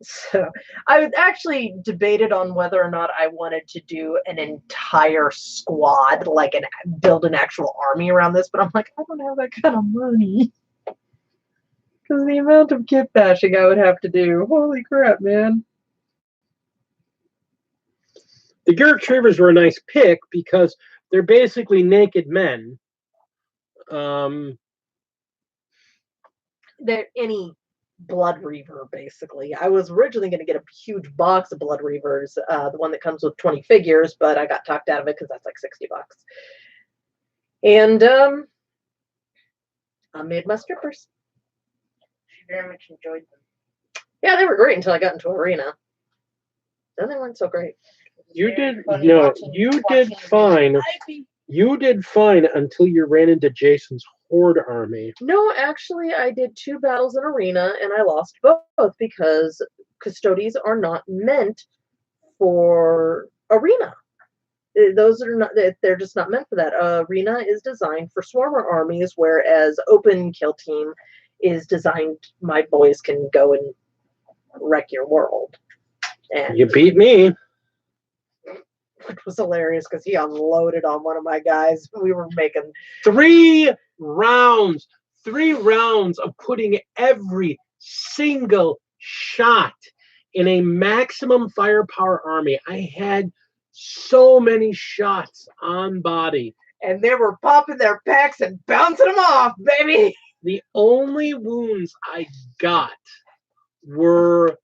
So I was actually debated on whether or not I wanted to do an entire squad, like build an actual army around this, but I'm like, I don't have that kind of money. Because the amount of kit bashing I would have to do. Holy crap, man. The Garrick Reavers were a nice pick because they're basically naked men. They're any Blood Reaver, basically. I was originally going to get a huge box of Blood Reavers, the one that comes with 20 figures, but I got talked out of it because that's like $60. And I made my strippers. She very much enjoyed them. Yeah, they were great until I got into Arena. Then they weren't so great. You did fine. You did fine until you ran into Jason's Horde army. No, actually, I did 2 battles in Arena, and I lost both because Custodes are not meant for Arena. Those are not, they're just not meant for that. Arena is designed for Swarmer armies, whereas Open Kill Team is designed, my boys can go and wreck your world. And You beat me. which was hilarious because he unloaded on one of my guys. We were making 3 rounds. 3 rounds of putting every single shot in a maximum firepower army. I had so many shots on body. and they were popping their packs and bouncing them off, baby. The only wounds I got were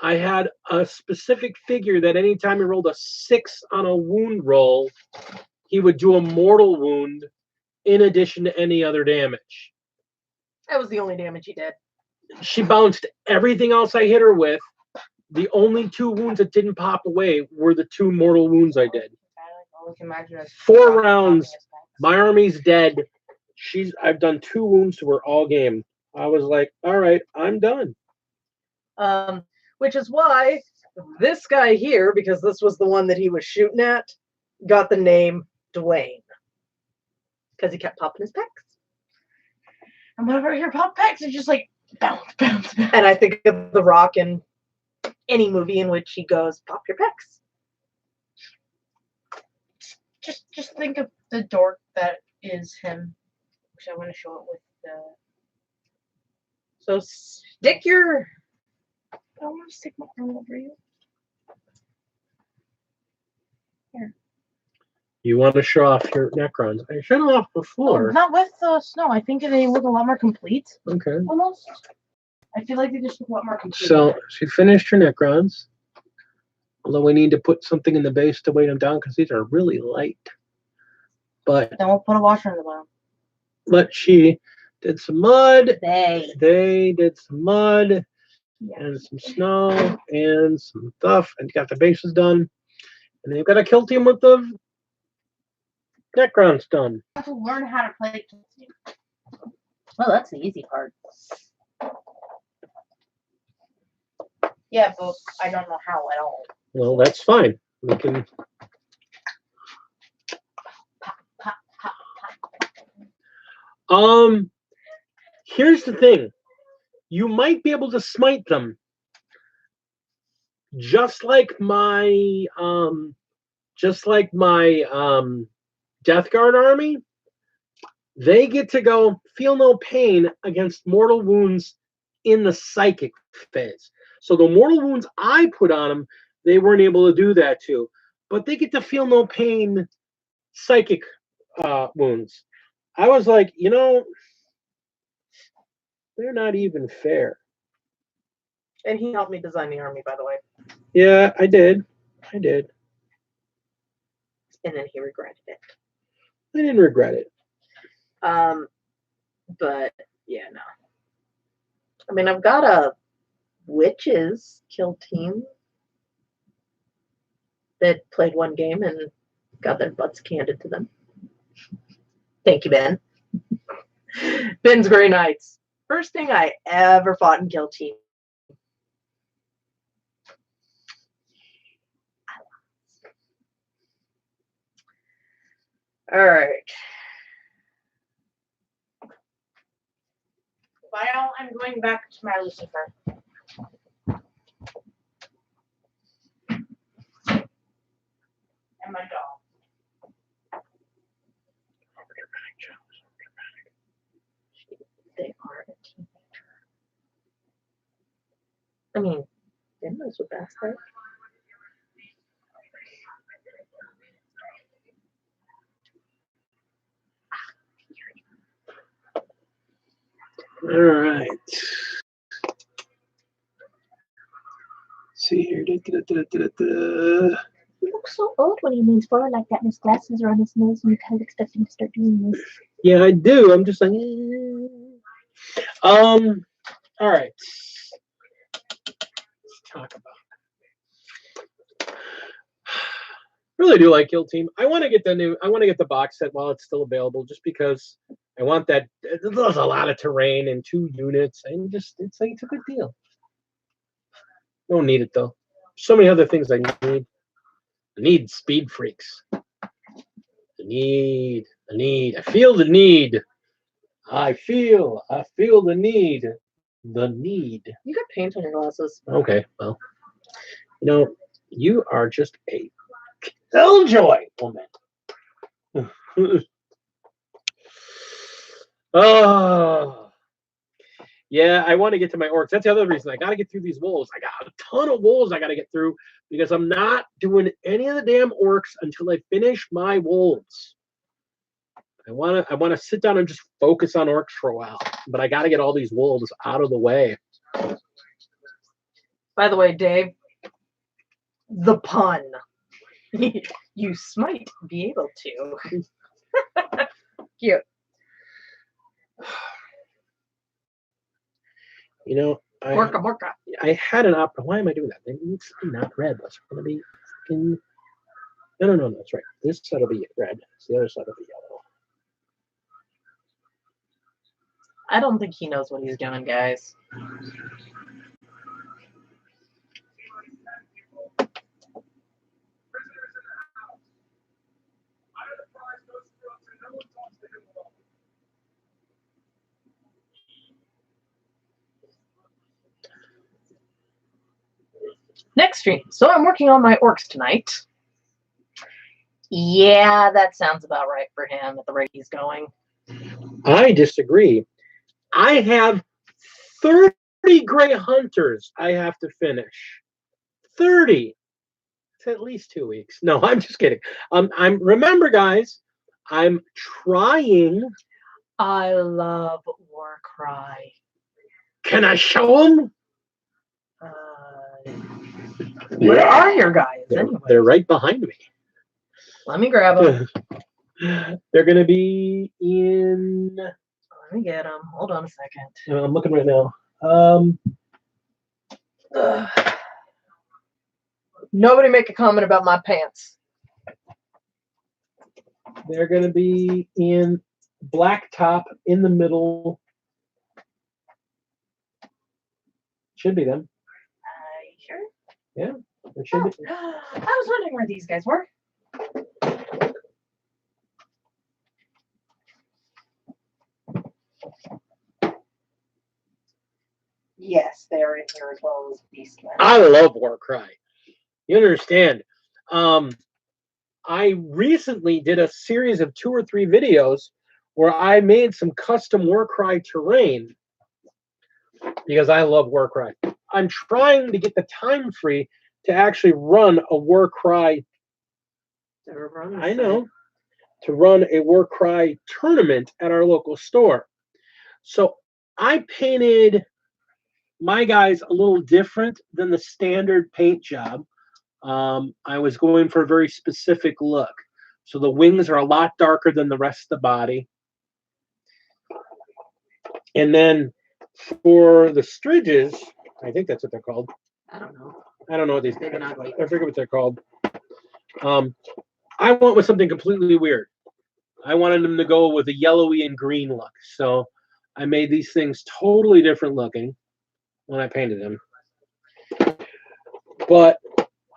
I had a specific figure that anytime he rolled a 6 on a wound roll, he would do a mortal wound in addition to any other damage. That was the only damage he did. She bounced everything else I hit her with. The only 2 wounds that didn't pop away were the 2 mortal wounds I did. I can imagine us 4 rounds. My army's dead. I've done 2 wounds to her all game. I was like, all right, I'm done. Which is why this guy here, because this was the one that he was shooting at, got the name Dwayne. Because he kept popping his pecs. And whenever I hear pop packs, it's just like bounce, bounce, bounce. And I think of The Rock in any movie in which he goes, pop your pecs. Just think of the dork that is him. Which I want to show it with the. So stick your. I want to stick my arm over you. You want to show off your Necrons. I showed them off Oh, before. not with the snow. I think they look a lot more complete. Okay. Almost. I feel like they just look a lot more complete. So she finished her Necrons. Although we need to put something in the base to weight them down because these are really light. But Then we'll put a washer in the bottom. she did some mud. They did some mud Yeah. and some snow and some stuff and got the bases done. And they've got a kill team with the Necrons done. I have to learn how to play kill team. Well, that's the easy part. Yeah, but I don't know how at all. Well, that's fine. We can. Here's the thing. You might be able to smite them. Just like my Death Guard army, they get to go feel no pain against mortal wounds in the psychic phase. So the mortal wounds I put on them, they weren't able to do that too. But they get to feel no pain psychic wounds. I was like, they're not even fair. And he helped me design the army, by the way. Yeah, I did. And then he regretted it. I didn't regret it. But yeah, no. I mean, I've got a witches kill team that played one game and got their butts handed to them. Thank you, Ben. Ben's Grey Knights. First thing I ever fought in kill team. All right. Now I'm going back to my Lucifer. And my dog. They are a teenager. I mean, Denver's the best, right? All right. See here. He looks so old when he leans forward like that and his glasses are on his nose and you kind of expect him to start doing this. Yeah, I do. I'm just like, all right. Let's talk about it. Really do like Kill Team. I want to get the box set while it's still available, just because I want that. There's a lot of terrain and 2 units, and just it's a good deal. Don't need it though. So many other things I need. I need Speed Freaks. I feel the need. I feel the need. The need. You got paint on your glasses. Okay, well, you are just a killjoy woman. Oh, yeah, I want to get to my orcs. That's the other reason. I got to get through these wolves. I got a ton of wolves I got to get through because I'm not doing any of the damn orcs until I finish my wolves. I want to sit down and just focus on orcs for a while, but I got to get all these wolves out of the way. By the way, Dave, the pun. You might be able to. Cute. Morka. I had an opera. Why am I doing that? It needs to be not red. That's going to be freaking. No. That's right. This side will be red. The other side will be yellow. I don't think he knows what he's doing, guys. Next stream. So I'm working on my orcs tonight. Yeah, that sounds about right for him at the rate he's going. I disagree. I have 30 gray hunters I have to finish. 30. It's at least 2 weeks. No, I'm just kidding. Remember, guys, I'm trying. I love Warcry. Can I show them? Where are your guys anyway? They're right behind me. Let me grab them. They're going to be in. Let me get them. Hold on a second. I'm looking right now. Nobody make a comment about my pants. They're going to be in Blacktop in the middle. Should be them. Sure? Yeah, it should be. I was wondering where these guys were. Yes, they're in here as well as Beastmen. I love Warcry. You understand? I recently did a series of 2 or 3 videos where I made some custom Warcry terrain because I love Warcry. I'm trying to get the time free to actually run a Warcry. I know. To run a Warcry tournament at our local store. So I painted my guys a little different than the standard paint job. I was going for a very specific look. So the wings are a lot darker than the rest of the body. And then for the stridges, I think that's what they're called. I don't know. I don't know what these. Big and ugly. I forget what they're called. I went with something completely weird. I wanted them to go with a yellowy and green look. So I made these things totally different looking when I painted them. But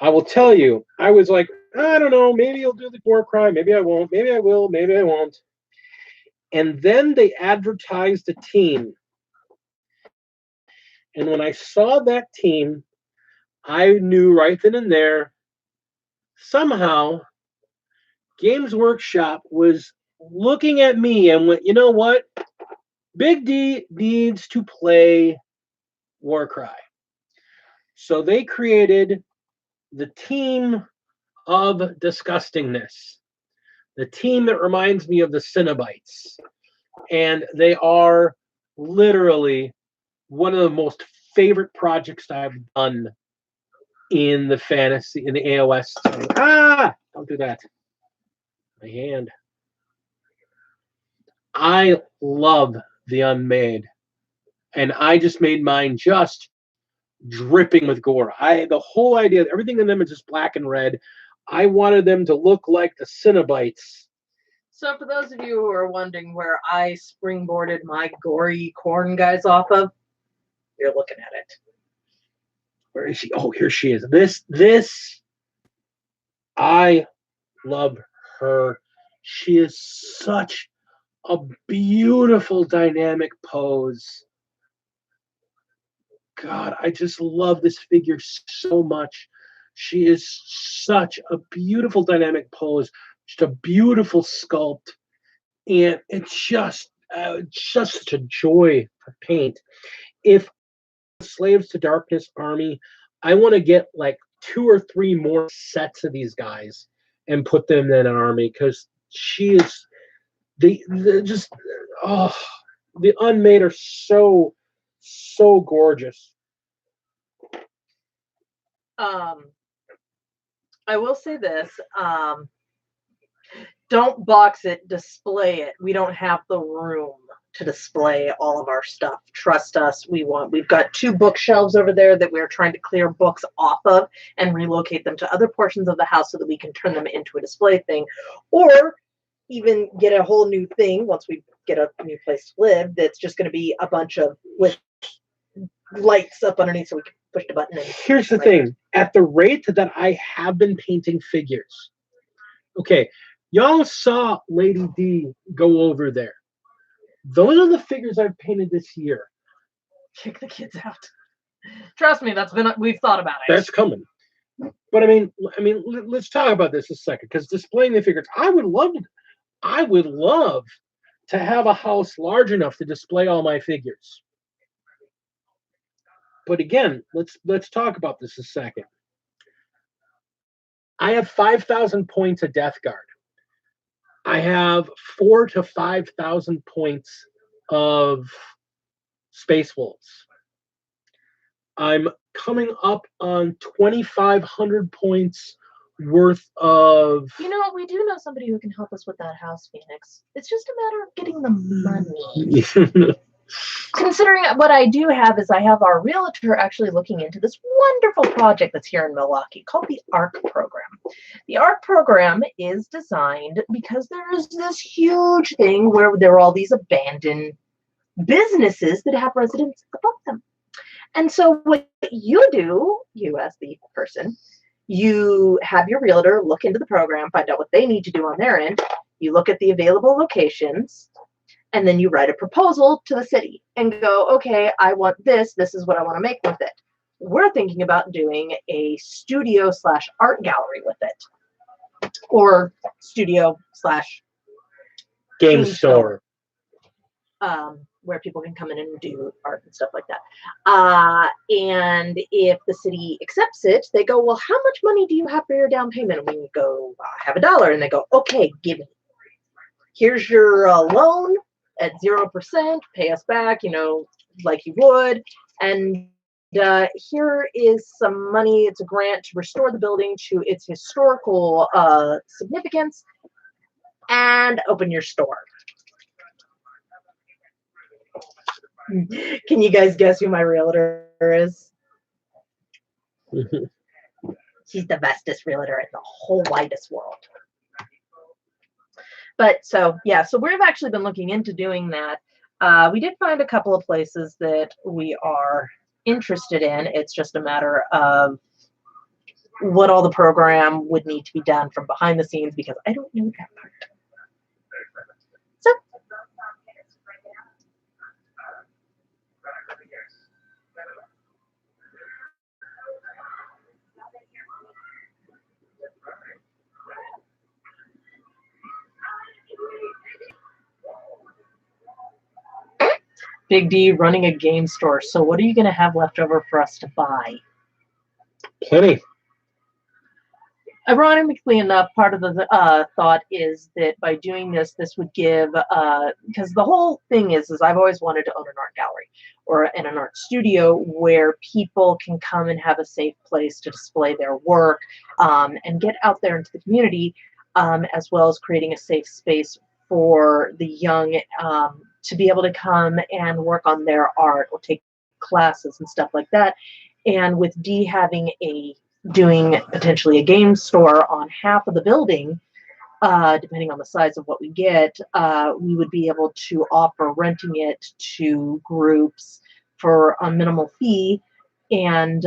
I will tell you, I was like, I don't know, maybe I'll do the Warcry, maybe I won't, maybe I will, maybe I won't. And then they advertised a team. And when I saw that team, I knew right then and there, somehow, Games Workshop was looking at me and went, you know what? Big D needs to play Warcry. So they created the team of disgustingness. The team that reminds me of the Cenobites. And they are literally one of the most favorite projects I've done in the fantasy, in the AOS. Don't do that. My hand. I love the Unmade. And I just made mine just dripping with gore. The whole idea, everything in them is just black and red. I wanted them to look like the Cenobites. So for those of you who are wondering where I springboarded my gory corn guys off of, you're looking at it. Where is she? Oh, here she is. I love her. She is such a beautiful dynamic pose. God, I just love this figure so much. She is such a beautiful dynamic pose, just a beautiful sculpt, and it's just such a joy to paint. If Slaves to Darkness army, I want to get like 2 or 3 more sets of these guys and put them in an army because she is the just oh the unmade are so gorgeous. I will say this. Don't box it, display it. We don't have the room to display all of our stuff. Trust us, we've got 2 bookshelves over there that we're trying to clear books off of and relocate them to other portions of the house so that we can turn them into a display thing, or even get a whole new thing once we get a new place to live that's just going to be a bunch of with lights up underneath so we can push the button. And here's the thing, at the rate that I have been painting figures, okay, y'all saw Lady D go over there. Those are the figures I've painted this year. Kick the kids out. Trust me, we've thought about it. That's coming. But I mean, let's talk about this a second, because displaying the figures, I would love to have a house large enough to display all my figures. But again, let's talk about this a second. I have 5,000 points of Death Guard. I have 4,000 to 5,000 points of Space Wolves. I'm coming up on 2,500 points worth of. You know, we do know somebody who can help us with that house, Phoenix. It's just a matter of getting the money. Considering what I do have is I have our realtor actually looking into this wonderful project that's here in Milwaukee called the ARC program. The ARC program is designed because there is this huge thing where there are all these abandoned businesses that have residents above them. And so what you do, you as the person, you have your realtor look into the program, find out what they need to do on their end. You look at the available locations, and then you write a proposal to the city and go, okay, I want this. This is what I want to make with it. We're thinking about doing a studio/art gallery with it, or studio/game store. Where people can come in and do art and stuff like that. And if the city accepts it, they go, well, how much money do you have for your down payment? And we go, I have $1. And they go, okay, give me. Here's your loan at 0%, pay us back, like you would. And here is some money. It's a grant to restore the building to its historical significance and open your store. Can you guys guess who my realtor is? She's the bestest realtor in the whole widest world. But so we've actually been looking into doing that. We did find a couple of places that we are interested in. It's just a matter of what all the program would need to be done from behind the scenes, because I don't know that part. So Big D running a game store. So what are you going to have left over for us to buy? Plenty. Ironically enough, part of the thought is that by doing this would give, because the whole thing is I've always wanted to own an art gallery or an art studio where people can come and have a safe place to display their work and get out there into the community, as well as creating a safe space for the young to be able to come and work on their art or take classes and stuff like that. And with D doing potentially a game store on half of the building, depending on the size of what we get, we would be able to offer renting it to groups for a minimal fee, and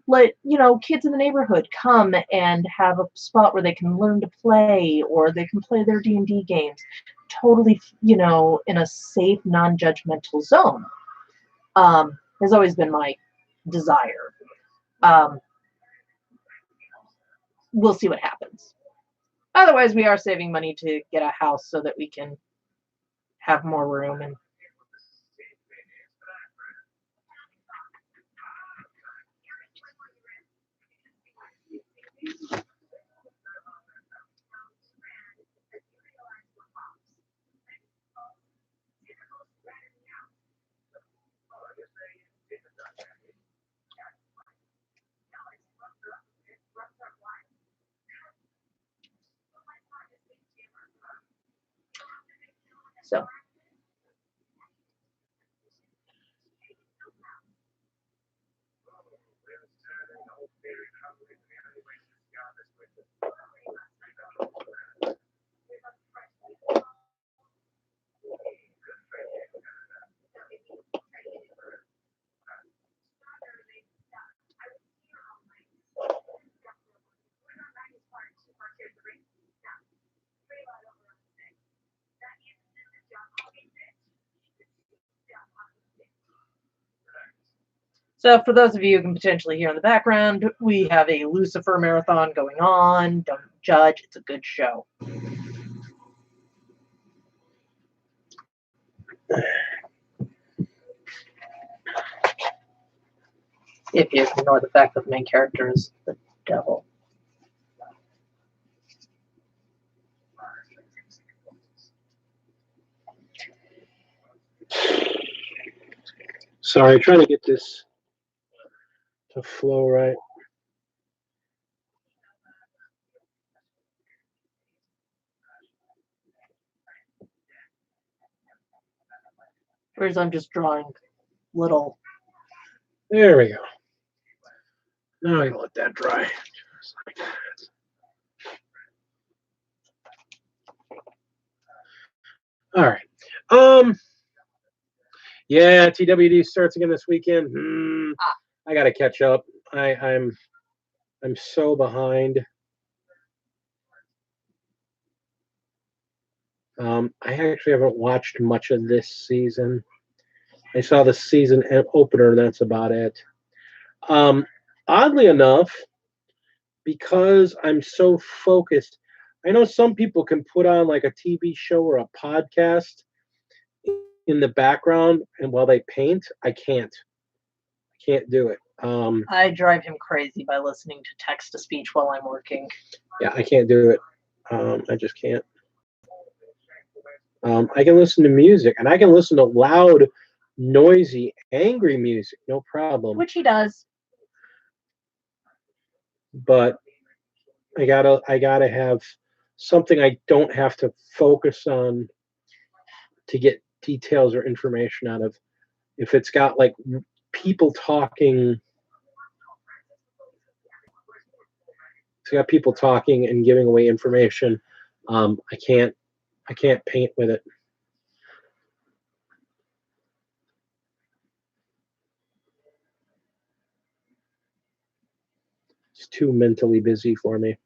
let kids in the neighborhood come and have a spot where they can learn to play, or they can play their D&D games totally, in a safe, non-judgmental zone. Has always been my desire. We'll see what happens. Otherwise, we are saving money to get a house so that we can have more room. And so. So for those of you who can potentially hear in the background, we have a Lucifer marathon going on. Don't judge. It's a good show. If you ignore the fact that the main character is the devil. Sorry, trying to get this to flow right. Whereas I'm just drawing little. There we go. Now I can let that dry. Just like that. All right. Yeah, TWD starts again this weekend. I gotta catch up. I'm so behind. I actually haven't watched much of this season. I saw the season opener, and that's about it. Oddly enough, because I'm so focused, I know some people can put on like a TV show or a podcast in the background, and while they paint, I can't. I can't do it. I drive him crazy by listening to text-to-speech while I'm working. Yeah, I can't do it. I just can't. I can listen to music, and I can listen to loud, noisy, angry music, no problem. Which he does. But I gotta have something I don't have to focus on to get details or information out of. If it's got like people talking, it's got people talking and giving away information. I can't paint with it. It's too mentally busy for me.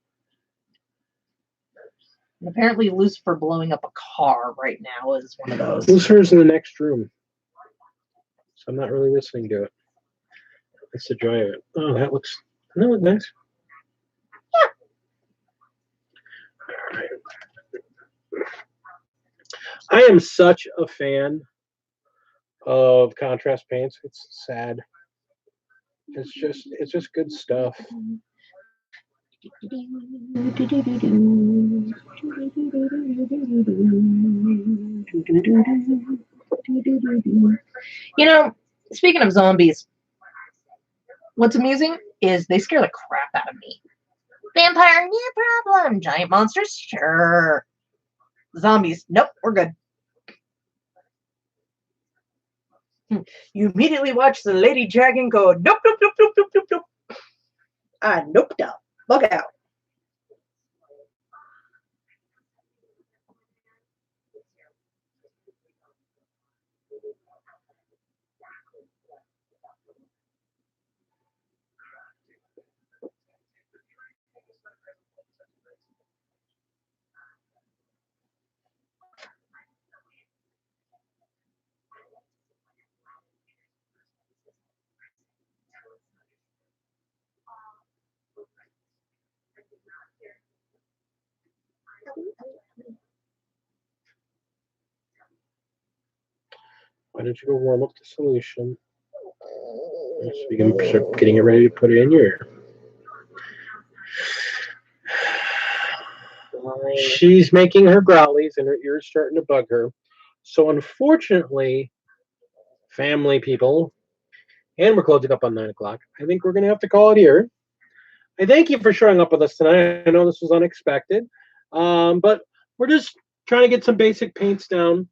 And apparently Lucifer blowing up a car right now is one of those. Lucifer's in the next room, so I'm not really listening to it. That's the joy of it. Oh, that looks nice. Yeah. All right. I am such a fan of contrast paints. It's sad. It's just good stuff. Speaking of zombies, what's amusing is they scare the crap out of me. Vampire, no problem. Giant monsters, sure. Zombies, nope, we're good. You immediately watch the lady dragon go, nope, nope, nope, nope, nope, nope, nope. I noped out. Look out. Why don't you go warm up the solution? So you can start getting it ready to put it in your ear. She's making her growlies and her ears starting to bug her. So unfortunately, family people, and we're closing up on 9 o'clock. I think we're going to have to call it here. I thank you for showing up with us tonight. I know this was unexpected, but we're just trying to get some basic paints down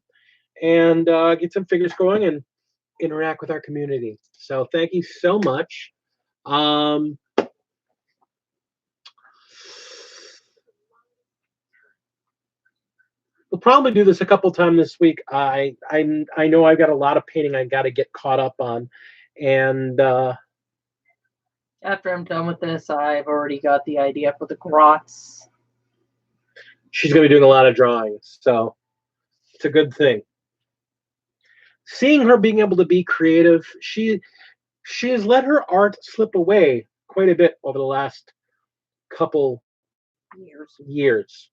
and get some figures going and interact with our community. So thank you so much. We'll probably do this a couple times this week. I know I've got a lot of painting I got to get caught up on, and after I'm done with this, I've already got the idea for the grots. She's going to be doing a lot of drawings, so it's a good thing. Seeing her being able to be creative, she has let her art slip away quite a bit over the last couple years.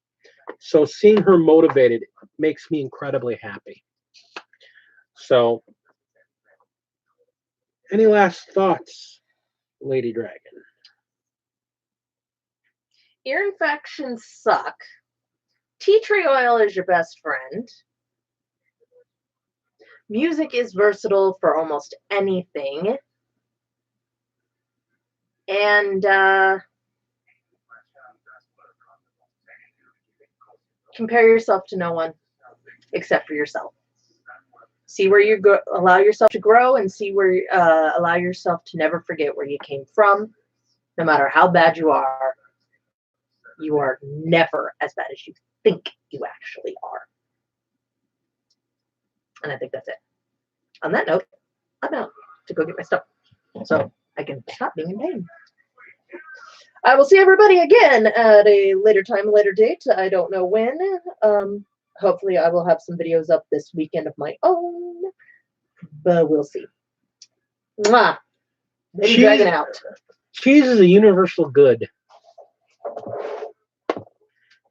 So seeing her motivated makes me incredibly happy. So, any last thoughts, Lady Dragon? Ear infections suck. Tea tree oil is your best friend. Music is versatile for almost anything. And compare yourself to no one except for yourself. See where you go, allow yourself to grow, and see where allow yourself to never forget where you came from. No matter how bad you are never as bad as you think you actually are. And I think that's it. On that note, I'm out to go get my stuff so I can stop being in pain. I will see everybody again at a later time, a later date. I don't know when. Hopefully I will have some videos up this weekend of my own, but we'll see. Mwah! Lady Dragon out. Cheese is a universal good.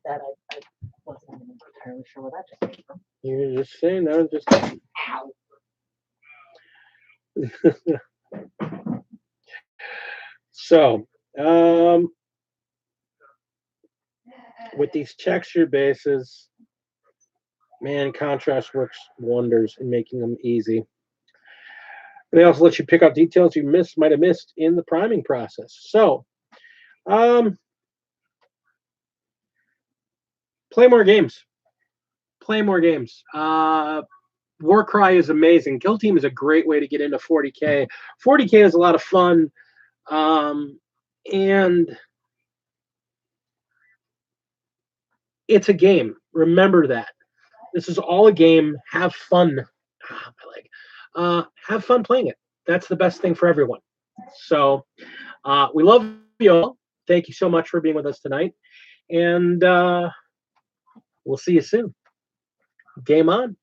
That I wasn't even entirely sure where that just came from. You're just saying that. Just ow. So, with these texture bases, man, contrast works wonders in making them easy. They also let you pick out details you might have missed in the priming process. So, play more games. Play more games. Warcry is amazing. Kill Team is a great way to get into 40K. 40K is a lot of fun. And it's a game. Remember that. This is all a game. Have fun. Have fun playing it. That's the best thing for everyone. So we love you all. Thank you so much for being with us tonight. And we'll see you soon. Game on.